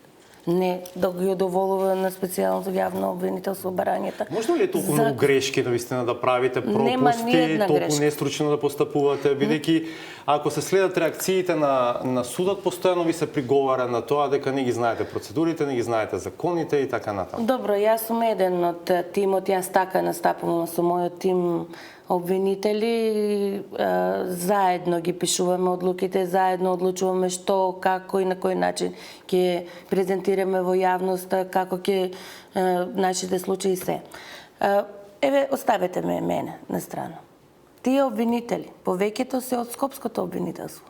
Не да ги удоволува на специјалното јавно обвинителство барањата. Можно ли е толку многу грешки навистина да правите пропусти, толку нестручно да постапувате, бидејќи ако се следат реакциите на судот, постојано ви се приговара на тоа дека не ги знаете процедурите, не ги знаете законите и така натаму. Добро, јас сум еден од тимот, јас така настапувам со мојот тим обвинители, заедно ги пишуваме одлуките, заедно одлучуваме што, како и на кој начин ќе презентираме во јавноста, како ќе нашите случаи се. Еве, оставете мене на страна. Тие обвинители, повеќето се од Скопското обвинителство.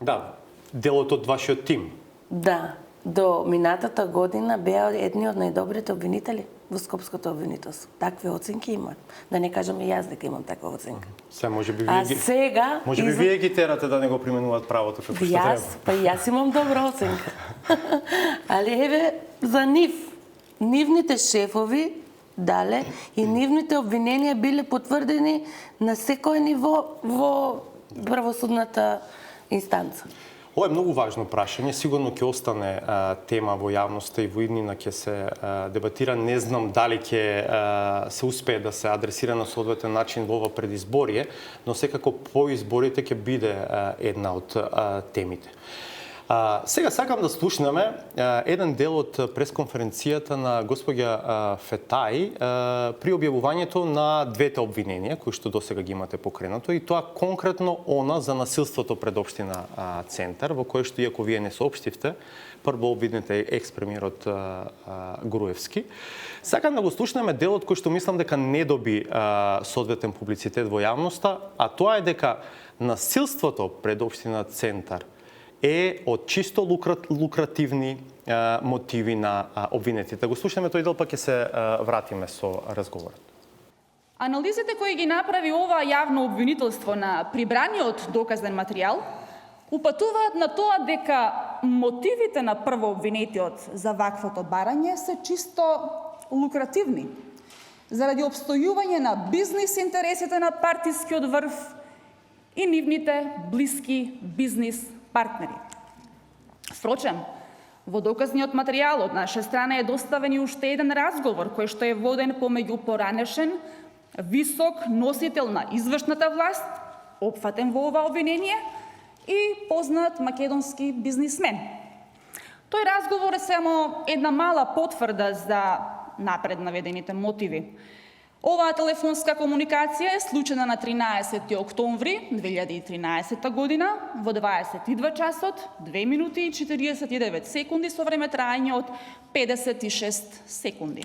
Да, делот од вашиот тим. Да, до минатата година беа едни од најдобрите обвинители во Скопското обвинителство. Такви оценки имаат. Да не кажам и јас дека имам таква оценка. Се може би вие сега вие ги терате да не го применуваат правото како што треба. Па јас имам добра оценка. Али еве за нивните шефови дале и нивните обвиненија биле потврдени на секој ниво во правосудната инстанца. Ова е многу важно прашање, сигурно ќе остане тема во јавноста и во иднина ќе се дебатира. Не знам дали ќе се успее да се адресира на соодветен начин во ова предизборие, но секако по изборите ќе биде една од темите. Сега сакам да слушнеме еден дел од пресконференцијата на госпоѓа Фетај при објавувањето на двете обвиненија кои што досега ги имате покренато, и тоа конкретно она за насилството пред општина Центар, во кое што, иако вие не соопштивте, прво обвинете екс-премиерот Груевски. Сакам да го слушнеме делот кој што мислам дека не доби соодветен публицитет во јавноста, а тоа е дека насилството пред општина Центар е од чисто лукративни мотиви на обвинетите. Го слушаме тој дел, па ќе се вратиме со разговорот. Анализите кои ги направи ова јавно обвинителство на прибраниот доказен материјал упатуваат на тоа дека мотивите на прво обвинетиот за ваквото барање се чисто лукративни, заради обстојување на бизнис интересите на партискиот врв и нивните блиски бизнис партнери. Впрочем, во доказниот материјал од наша страна е доставен и уште еден разговор кој што е воден помеѓу поранешен висок носител на извршната власт, опфатен во ова обвинение, и познат македонски бизнисмен. Тој разговор е само една мала потврда за напред наведените мотиви. Оваа телефонска комуникација е случена на 13. октомври 2013 година во 22 часот, 2 минути и 49 секунди со време трајање од 56 секунди.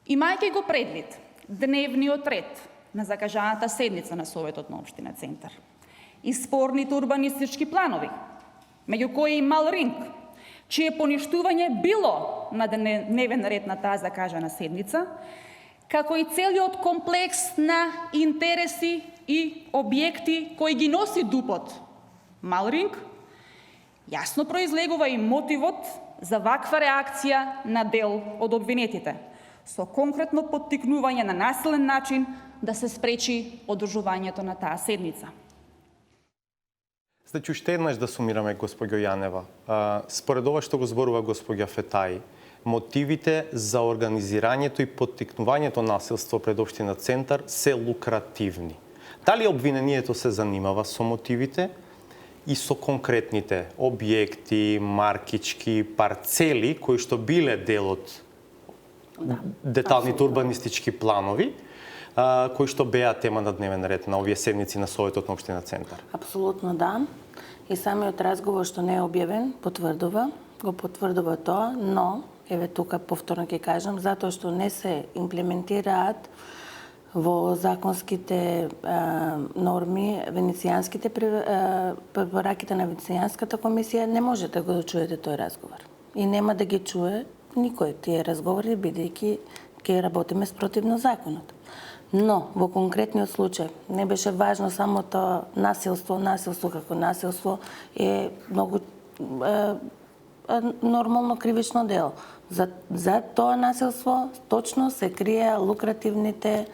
Имајќи го предвид дневниот ред на закажаната седница на Советот на Општина Центар и спорните урбанистички планови, меѓу кои и Мал Ринг, чие поништување било на дневен ред на таа закажана седница, како и целиот комплекс на интереси и објекти кои ги носи ДУП-от Мал Ринг, јасно произлегува и мотивот за ваква реакција на дел од обвинетите, со конкретно поттикнување на насилен начин да се спречи одржувањето на таа седница. Значи, уште еднаш да сумираме, госпоѓо Јанева. Според ова што го зборува госпоѓа Фетаи, мотивите за организирањето и поттикнувањето насилство пред Општина Центар се лукративни. Дали обвинението се занимава со мотивите и со конкретните објекти, маркички, парцели кои што биле дел од деталните урбанистички планови, кои што беа тема на дневен ред на овие седници на Советот на Општина Центар? Апсолутно да. И самиот разговор што не е објавен го потврдува тоа, но еве тука повторно ќе кажам, затоа што не се имплементираат во законските норми, венецијанските препораките на Венецијанската комисија, не можете да го чуете тој разговор. И нема да ги чуе никој тие разговори, бидејќи ќе работиме спротивно законот. Но во конкретниот случај не беше важно само тоа насилство како насилство е многу нормално кривично дело. За тоа насилство точно се криеа лукративните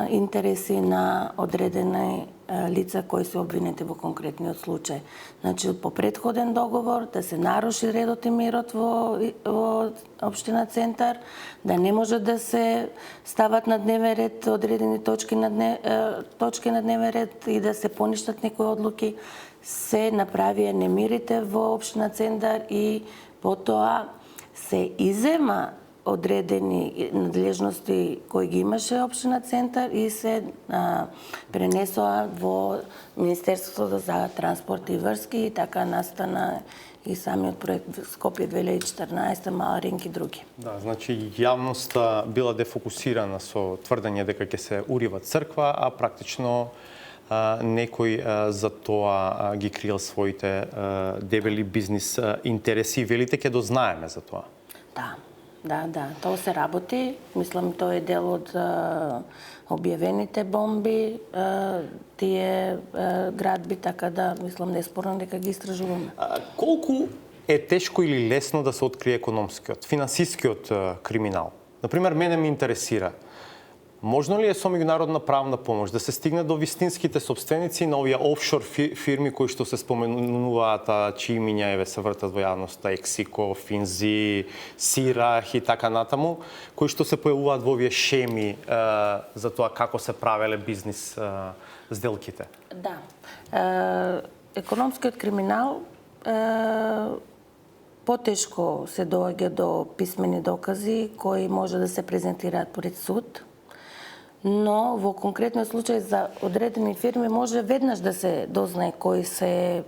интереси на одредени лица кои се обвинети во конкретниот случај. Значи, по претходен договор да се наруши редот и мирот во Општина Центар, да не може да се стават на дневен ред одредени точки на дневен ред и да се поништат некои одлуки, се направија немирите во Општина Центар и потоа се изема одредени надлежности кои ги имаше Општина Центар и се пренесоа во Министерството за транспорт и врски и така настана и самиот проект Скопје 2014, Мал Ринг и други. Да, значи јавноста била дефокусирана со тврдење дека ќе се урива црква, а практично некој за тоа ги криел своите дебели бизнис интереси. Велите ќе дознаеме за тоа. Да, тоа се работи. Мислам, тоа е дел од објавените бомби, тие градби, така да, мислам, неспорно дека ги истражуваме. Колку е тешко или лесно да се открие економскиот, финансискиот криминал? Например, мене ме интересира, можно ли е со меѓународна правна помош да се стигне до вистинските собственици на овие офшор фирми кои што се споменуваат, чии имиња еве се вртат во јавноста, Ексико, Финзи, Сирах и така натаму, кои што се појавуваат во овие шеми за тоа како се правеле бизнис сделките? Да. Економскиот криминал потешко се доаѓа до писмени докази кои може да се презентираат пред суд, но во конкретниот случај за одредени фирми може веднаш да се дознае кои се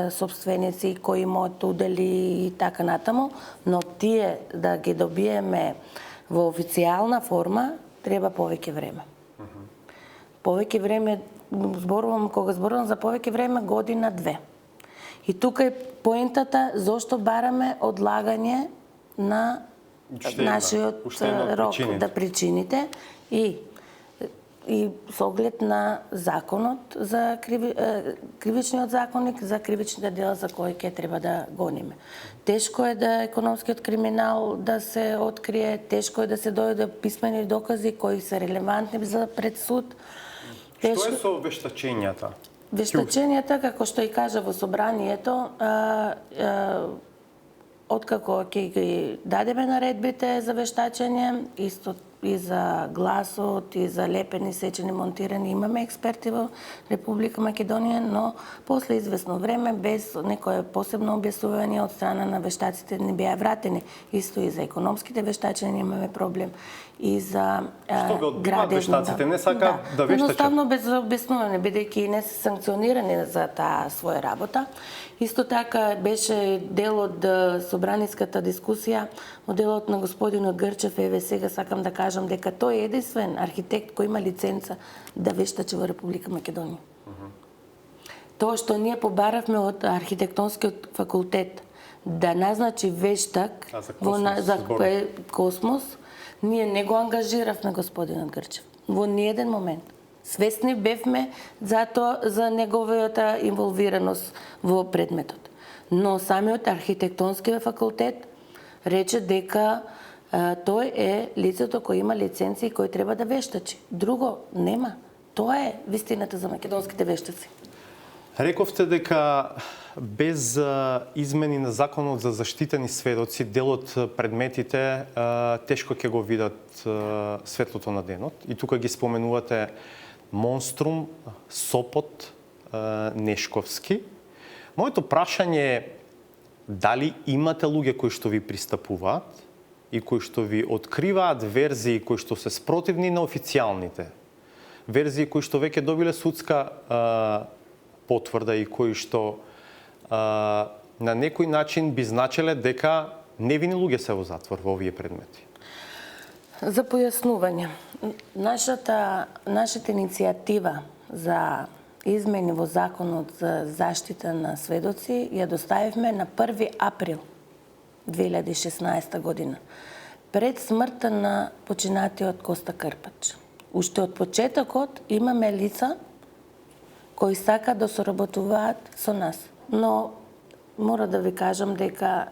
собственици, кои имаат удели и така натаму, но тие да ги добиеме во официјална форма треба повеќе време. Повеќе време, кога зборувам за повеќе време, година-две. И тука е поентата зошто бараме одлагање на нашиот рок да причините и со оглед на законот за кривичниот законник за кривичните дела за кои ќе треба да гониме. Тешко е да економскиот криминал да се открие, тешко е да се дојде до писмени докази кои се релевантни за пред суд. Што е со вештачењата? Вештачењата, како што и кажа во собранието, откако ќе ги дадеме наредбите за вештачење, исто и за гласот, и за лепени, сечени, монтирани. Имаме експерти во Република Македонија, но после известно време, без некое посебно објаснување од страна на вештаците, не беа вратени. Исто и за економските вештачења имаме проблем. И за Што го одбиваат вештаците? Не сака да вештачат? Едноставно без објаснување, бидејќи не се санкционирани за таа своја работа. Исто така беше дел од собраниската дискусија, од делот на господинот Грчев, еве сега сакам да кажам дека тој е единствен архитект кој има лиценца да вештачи во Република Македонија. Тоа што ние побаравме од архитектонскиот факултет да назначи вештак за Космос, ние не го ангажиравме господинот Грчев во ниеден момент. Свесни бевме за неговата инволвираност во предметот. Но самиот архитектонски факултет рече дека тој е лицето кој има лиценци и кој треба да вештачи. Друго нема. Тоа е вистината за македонските вештаци. Рековте дека без измени на законот за заштитени сведоци, дел од предметите тешко ќе го видат светлото на денот. И тука ги споменувате Монструм, Сопот, Нешковски. Моето прашање е дали имате луѓе кои што ви пристапуваат и кои што ви откриваат верзии кои што се спротивни на официјалните. Верзии кои што веќе добиле судска потврда и кои што на некој начин би значеле дека невини луѓе се во затвор во овие предмети. За појаснување, нашата иницијатива за измени во Законот за заштита на сведоци ја доставивме на 1 април 2016 година, пред смртта на починатиот Коста Крпач. Уште од почетокот имаме лица кои сака да соработуваат со нас. Но мора да ви кажам дека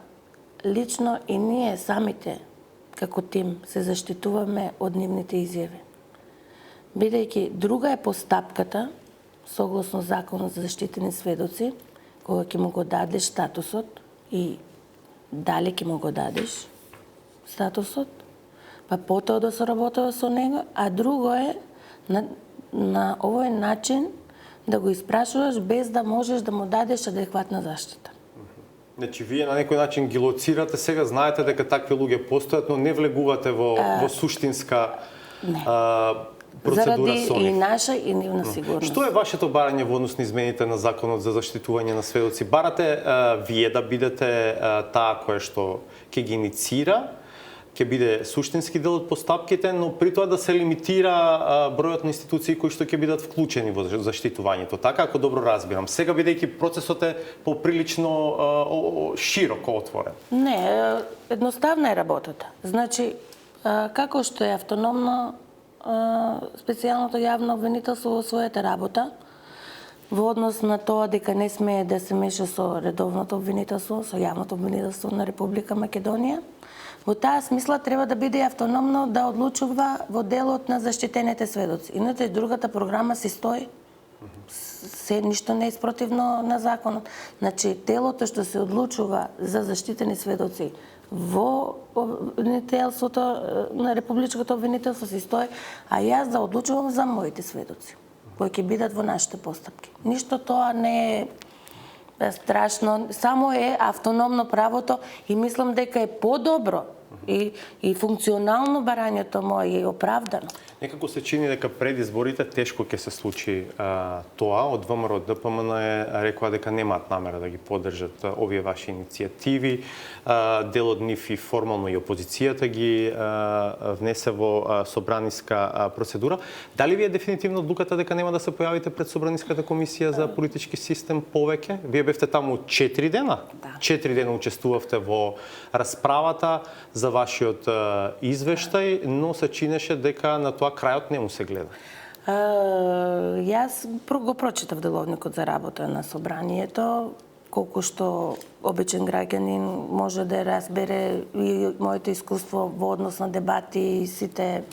лично и ние самите како тим се заштитуваме од нивните изјави. Бидејќи друга е постапката, согласно Законот за заштитени сведоци, кога ќе му го дадеш статусот и дали ќе му го дадеш статусот, па потоа да соработува со него, а друго е на овој начин да го испрашуваш без да можеш да му дадеш адекватна заштита. Значи, вие на некој начин ги лоцирате, сега знаете дека такви луѓе постојат, но не влегувате во суштинска процедура со нив. Заради и наша и нивна сигурност. Што е вашето барање во однос на измените на Законот за заштитување на сведоци? Барате вие да бидете таа која што ќе ги иницира, ќе биде суштински дел од постапките, но при тоа да се лимитира бројот на институции кои што ќе бидат вклучени во заштитувањето. Така, ако добро разбирам. Сега, бидејќи процесот е поприлично широко отворен. Не, едноставна е работата. Значи, како што е автономно специјалното јавно обвинителство во својата работа, во однос на тоа дека не смее да се меша со редовното обвинителство, со јавното обвинителство на Република Македонија, во таа смисла треба да биде автономно да одлучува во делот на заштитените сведоци. Иначе другата програма си стои. Ништо не е спротивно на законот. Значи, телото што се одлучува за заштитени сведоци во обвинителството на Републичкото обвинителство си стои, а јас да одлучувам за моите сведоци, кои ќе бидат во нашите постапки. Ништо тоа не е страшно, само е автономно правото и мислам дека е подобро и функционално барањето мое е оправдано. Некако се чини дека пред изборите тешко ќе се случи тоа. Од ВМРО ДПМН рекоа дека немаат намера да ги поддржат овие ваши иницијативи. Дел од нив и формално и опозицијата ги внесе во собраниска процедура. Дали ви е дефинитивно одлуката дека нема да се појавите пред собраниската комисија за политички систем повеќе? Вие бевте таму 4 дена? Да. 4 дена учествувавте во расправата за вашиот извештај, но се чинеше дека на тоа крајот не му се гледа. Јас го прочитав деловникот за работа на собранието, колку што обичен граѓанин може да разбере и моето искуство во однос на дебати и сите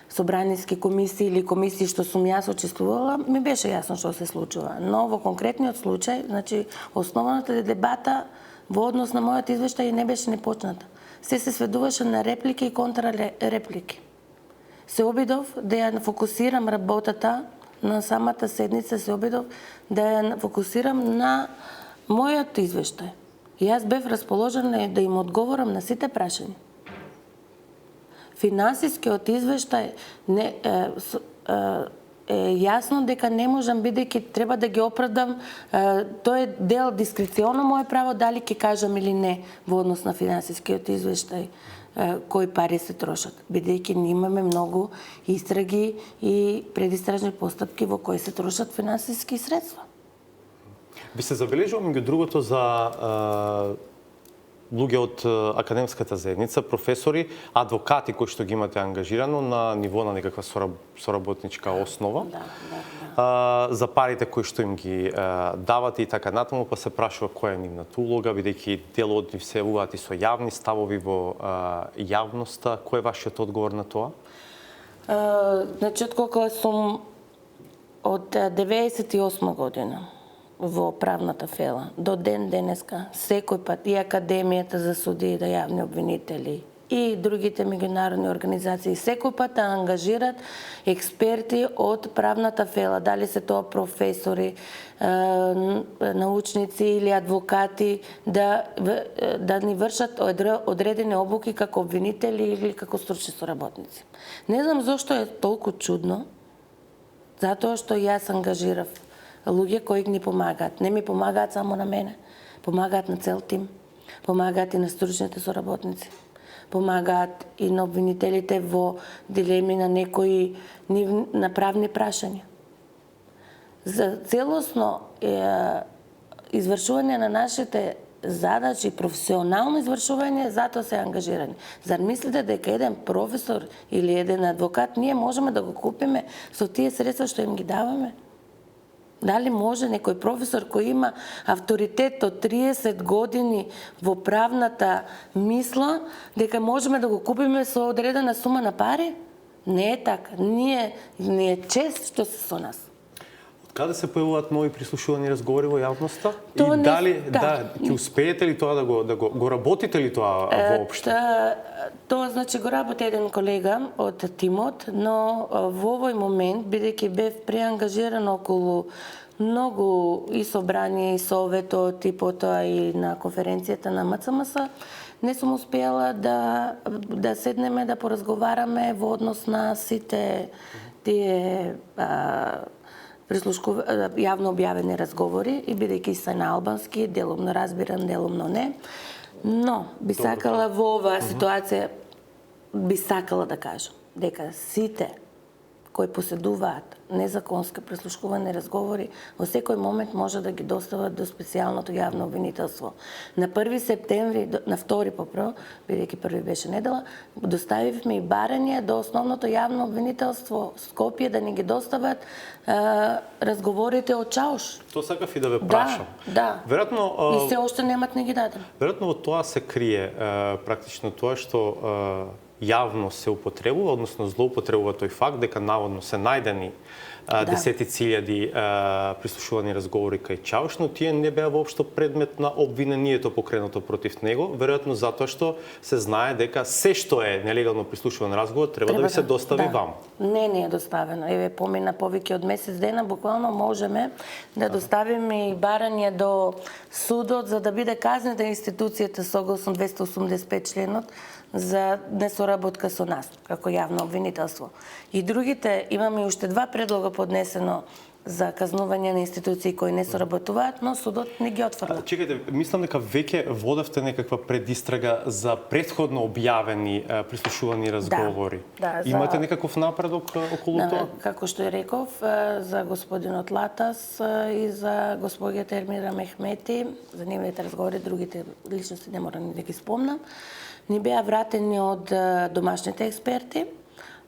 собраниски комисии или комисии што сум јас учествувала, ми беше јасно што се случува. Но во конкретниот случај, значи, основната дебата во однос на мојот извештај не беше не почната. Се сведуваше на реплики и контрареплики. се обидов да ја фокусирам работата на самата седница, се обидов да ја фокусирам на мојот извештај. И јас бев расположена да им одговорам на сите прашања. Финансискиот извештај е јасно дека не можам, бидејќи треба да ги оправдам, тоа е дел дискреционно мое право дали ќе кажам или не во однос на финансискиот извештај кои пари се трошат, бидејќи ние имаме многу истраги и предистражни постапки во кои се трошат финансиски средства. Би се забележува меѓу другото за луѓе од академската заедница, професори, адвокати кои што ги имате ангажирано на ниво на некаква соработничка основа, за парите кои што им ги давате и така натаму, па се прашува која е нивната улога, бидејќи дел од нив се јавуваат и со јавни ставови во јавноста. Кој е вашиот одговор на тоа? Значи, отколку сум од 98 година во правната фела до ден денеска, секој пат и Академијата за судии да јавни обвинители и другите меѓународни организации секој пат да ангажират експерти од правната фела, дали се тоа професори, научници или адвокати, да ни вршат одредени обуки како обвинители или како стручни соработници. Не знам зошто е толку чудно, затоа што јас ангажирав луѓе кои ни помагаат. Не ми помагаат само на мене, помагаат на цел тим, помагаат и на стручните соработници, помагаат и на обвинителите во дилеми на некои направни прашања. За целосно извршување на нашите задачи, професионално извршување, затоа се ангажирани. Зар мислите дека еден професор или еден адвокат ние можеме да го купиме со тие средства што им ги даваме? Дали може некој професор кој има авторитет од 30 години во правната мисла, дека можеме да го купиме со одредена сума на пари? Не е така. Не е чест што се со нас. Од каде се појавуваат нови прислушувани разговори во јавноста? И дали ќе успеете ли тоа да го работите ли тоа воопшто? Тоа значи го работи еден колега од тимот, но во овој момент, бидејќи бев преангажиран околу многу и собрание, и советот, и потоа и на конференцијата на МЦМС, не сум успела да седнеме, да поразговараме во однос на сите тие јавно објавени разговори, и бидејќи се на албански, делумно разбирам, делумно не. Но би сакала во оваа ситуација, би сакала да кажам дека сите кои поседуваат незаконска прислушкувани разговори во секој момент може да ги достават до специјалното јавно обвинителство. На 1 септември, на 2 поправо, бидејќи 1 беше недела, доставивме и барање до основното јавно обвинителство Скопје да ни ги достават разговорите од Чауш. Тоа сакав и да ве прашам. Да. Веројатно и се уште немат не ги даден. Веројатно во тоа се крие практично тоа што јавно се употребува, односно злоупотребува тој факт дека наводно се најдени десетици илјади прислушувани разговори кај Чауш, но тие не беа воопшто предмет на обвинението покренато против него, веројатно затоа што се знае дека се што е нелегално прислушуван разговор треба да ви се достави вам. Не е доставено. Еве, помина повеќе од месец дена, буквално можеме да доставиме и барање до судот за да биде казнета институцијата согласно 285 членот за несоработка со нас, како јавно обвинителство. И другите, имаме уште 2 предлога поднесено за казнување на институции кои не соработуваат, но судот не ги отфрла. Чекајте, мислам дека веќе водевте некаква предистрага за претходно објавени прислушувани разговори. Имате некаков напредок околу тоа? Како што реков, за господинот Латас и за господјата Ермира Мехмети, за нивните разговори, другите личности не морам да ги спомнам, ни беа вратени од домашните експерти,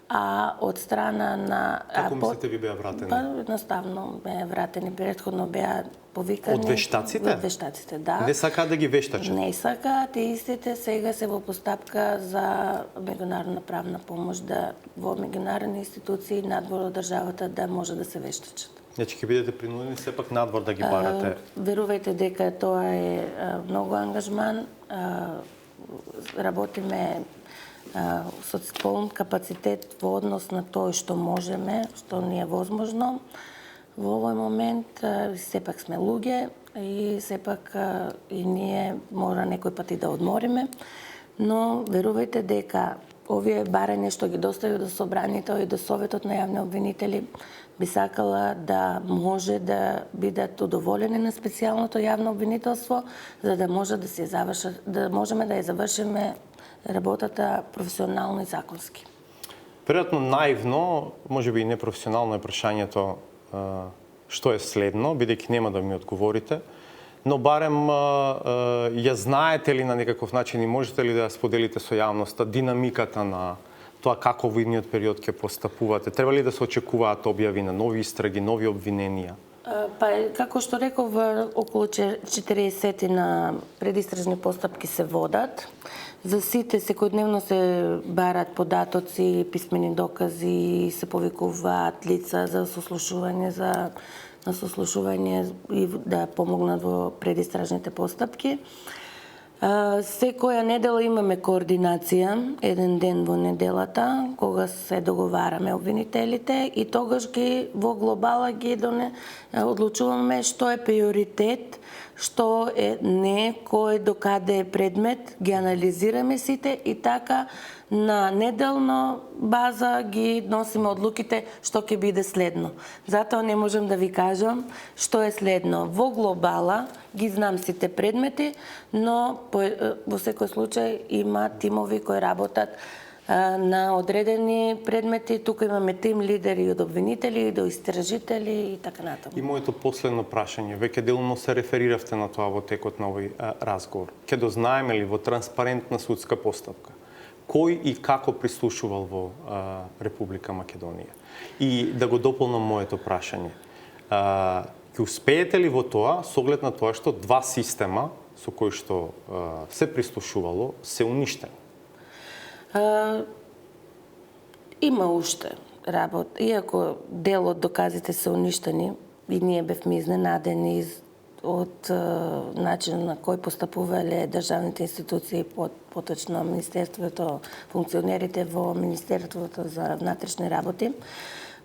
а од страна на... Како мислите ви беа вратени? Едноставно беа вратени, предходно беа повикани... Од вештаците? Од вештаците, да. Не сакаат да ги вештачат? Не сакаат, и истите сега се во постапка за меѓународна правна помош, да во меѓународни институции надвор од државата да може да се вештачат. Значи ќе бидете принудени сепак надвор да ги барате? Верувајте дека тоа е многу ангажман. Работиме со полн капацитет во однос на тоа што можеме, што ни е возможно. Во овој момент сепак сме луѓе и сепак и ние мора некој пат и да одмориме, но верувајте дека овие барања што ги достави до собранието и до Советот на јавни обвинители би сакала да може да бидат удоволени на специјалното јавно обвинителство, за да може да се завршат, да можеме да ја завршиме работата професионално и законски. Веројатно наивно, можеби и непрофесионално е прашањето што е следно, бидејќи нема да ми одговорите, но барем ја знаете ли на некаков начин и можете ли да ја споделите со јавноста динамиката на тоа како во идниот период ќе постапувате? Треба ли да се очекуваат објави на нови истраги, нови обвиненија? Па, како што реков, околу 40 на предистражни постапки се водат. За сите секојдневно се барат податоци, писмени докази, се повикуваат лица за сослушување, и да помогнат во предистражните постапки. Секоја недела имаме координација, еден ден во неделата, кога се договараме обвинителите и тогаш ги во глобала ги одлучуваме што е приоритет, што е не, кој докаде е предмет, ги анализираме сите и така на неделна база ги носиме одлуките што ќе биде следно. Затоа не можам да ви кажам што е следно. Во глобала ги знам сите предмети, но во секој случај има тимови кои работат на одредени предмети. Тука имаме тим лидери од обвинители, до истражители и така натаму. И моето последно прашање, веќе делно се рефериравте на тоа во текот на овој разговор. Ке дознаеме ли во транспарентна судска постапка кој и како прислушувал во Република Македонија? И да го дополнам моето прашање. Ќе успеете ли во тоа, со оглед на тоа што два система со кои што се прислушувало се уништени? Има уште работа. Иако дел од доказите се уништени и ние бевме изненадени од начин на кој постапувале државните институции, поточно Министерството, функционерите во Министерството за внатрешни работи.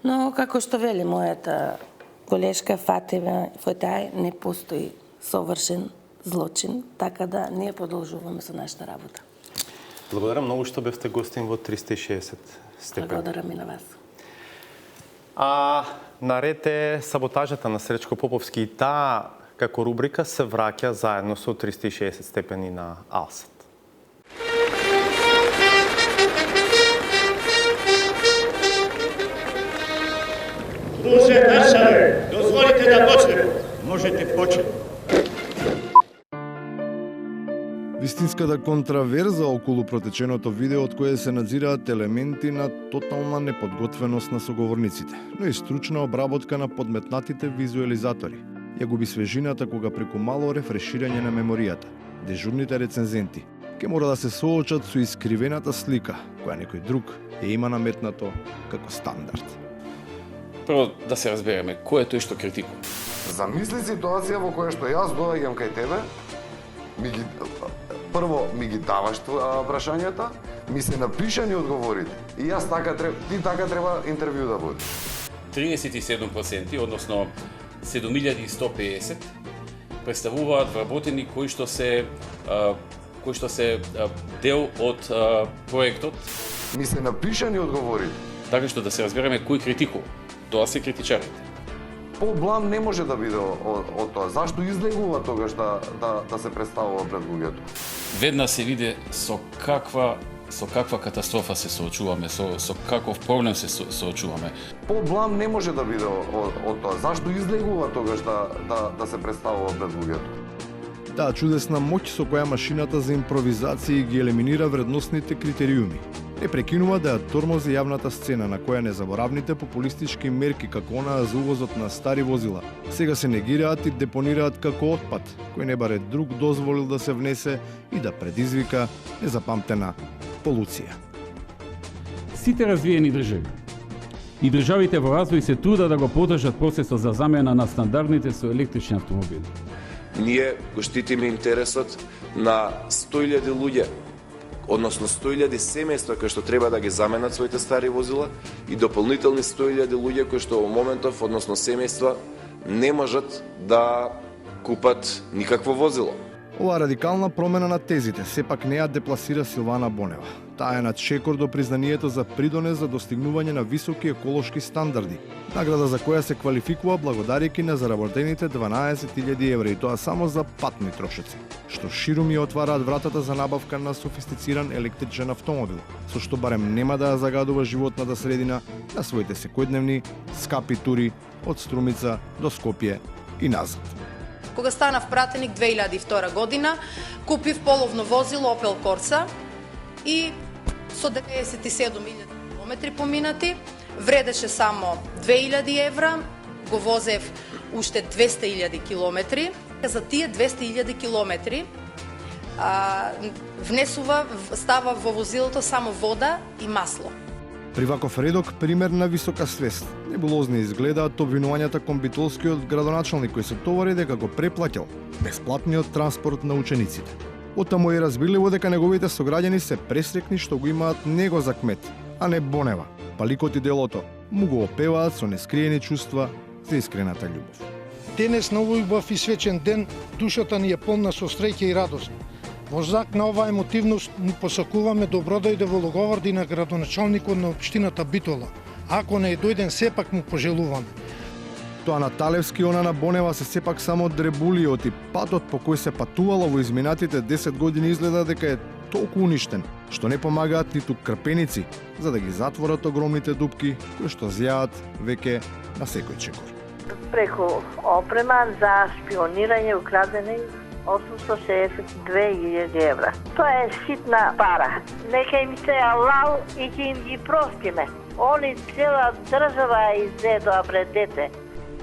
Но, како што вели мојата колешка Фатима Фојтај, не постои совршен злочин, така да ние продолжуваме со нашата работа. Благодарам многу што бевте гостин во 360 степени. Благодарам и на вас. Наред е саботажата на Сречко Поповски и таа како рубрика се враќа заедно со 360 степени на Алсат. Друже Наршаве, дозволите да почнеме. Можете почнете. Вистинската контраверза околу протеченото видео од кое се надзираат елементи на тотална неподготвеност на соговорниците, но и стручна обработка на подметнатите визуализатори. Ја губи свежината кога преку мало рефреширање на меморијата. Дежурните рецензенти ќе мора да се соочат со искривената слика, која некој друг ја има наметнато како стандард. Прво да се разбереме, кој е тој што критикува? Замисли ситуација во која што јас доаѓам кај тебе, прво ми ги даваш прашањата, ми се напишани одговорите и јас ти така треба интервју да води. 37%, односно 7150 представуваат вработени кои што се дел од проектот. Ми се напишани одговорите. Така што да се разбереме кој критикува. Тоа се критичарите. Поблам не може да биде од тоа. Зашто излегува тогаш да се представува пред луѓето? Веднаш се види со каква катастрофа се соочуваме, со каков проблем се соочуваме. Поблам не може да биде од тоа. Зашто излегува тогаш да се представува пред луѓето? Таа чудесна моќ со која машината за импровизација ги елиминира вредносните критериуми. Не прекинува да ја тормози јавната сцена на која незаборавните популистички мерки како онаа за увозот на стари возила сега се негираат и депонираат како отпад, кој не баре друг дозволил да се внесе и да предизвика незапамтена полуција. Сите развиени држави и државите во развој се трудат да го подржат процесот за замена на стандардните со електрични автомобили. Ние го штитиме интересот на 100.000 луѓе односно 100.000 семејства кои што треба да ги заменат своите стари возила и дополнителни 100.000 луѓе кои што во моментов, односно семејства, не можат да купат никакво возило. Ова радикална промена на тезите сепак не ја депласира Силвана Бонева. Таа е на чекор до признанието за придонес за достигнување на високи еколошки стандарди, награда за која се квалификува благодарејќи на заработените 12.000 евра, и тоа само за патни трошоци, што ширум ја отвараат вратата за набавка на софистициран електричен автомобил, со што барем нема да ја загадува животната средина на своите секојдневни скапи тури од Струмица до Скопје и назад. Кога станав пратеник 2002 година, купив половно возило Opel Corsa и со 97.000 километри поминати, вредеше само 2.000 евра, го возев уште 200.000 километри. За тие 200.000 километри става во возилото само вода и масло. При ваков редок пример на висока свест. Небулозни изгледаат обвинувањата кон битолскиот градоначалник кој се товари дека го преплаќал бесплатниот транспорт на учениците. Оттаму е разбирливо дека неговите сограѓани се пресрекни што го имаат него за кмет, а не Бонева. Па ликот и делото му го опеваат со нескриени чувства за искрената љубов. Денес на овој убав и свечен ден душата ни е полна со среќа и радост. Во знак на оваа емотивност му посакуваме добродојде во Логоварди на градоначалникот на општината Битола. Ако не е дојден, сепак му пожелуваме. Тоа на Талевски, она на Бонева се сепак само дребулиот и патот по кој се патувало во изминатите 10 години изгледа дека е толку уништен, што не помагаат ниту крпеници за да ги затворат огромните дупки кои што зјаат веќе на секој чекор. Преку опрема за шпионирање украдени 862.000 евра. Тоа е ситна пара. Нека им се алал и ќе им ги простиме. Они цела држава изедоа пред дете.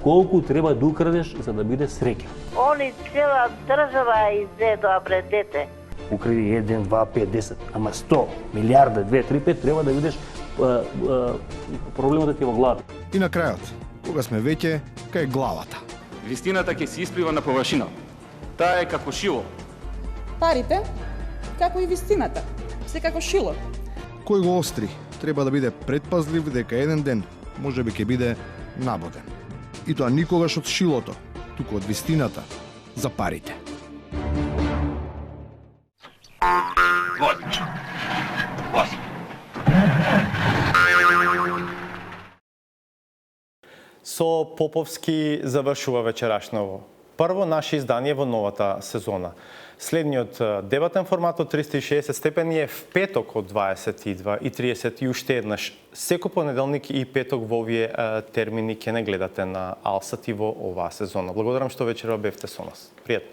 Колку треба да украдеш за да биде среќа? Они цела држава изедоа пред дете. Укради 1, 2, 5, 10, ама 100, милиарда, 2, 3, 5, треба да видиш проблемот е во главата. И на крајот, кога сме веќе кај главата. Вистината ќе се исплива на површина. Таа е како шило. Парите, како и вистината, се како шило. Кој го остри, треба да биде предпазлив дека еден ден можеби ќе биде набоден. И тоа никогаш од шилото, туку од вистината за парите. Со Поповски завршува вечерашново прво наше издание во новата сезона. Следниот дебатен формат од 360 степени е в петок од 22 и 30 и уште еднаш секој понеделник и петок во овие термини ќе не гледате на Алсат и во оваа сезона. Благодарам што вечерва бевте со нас. Пријатно.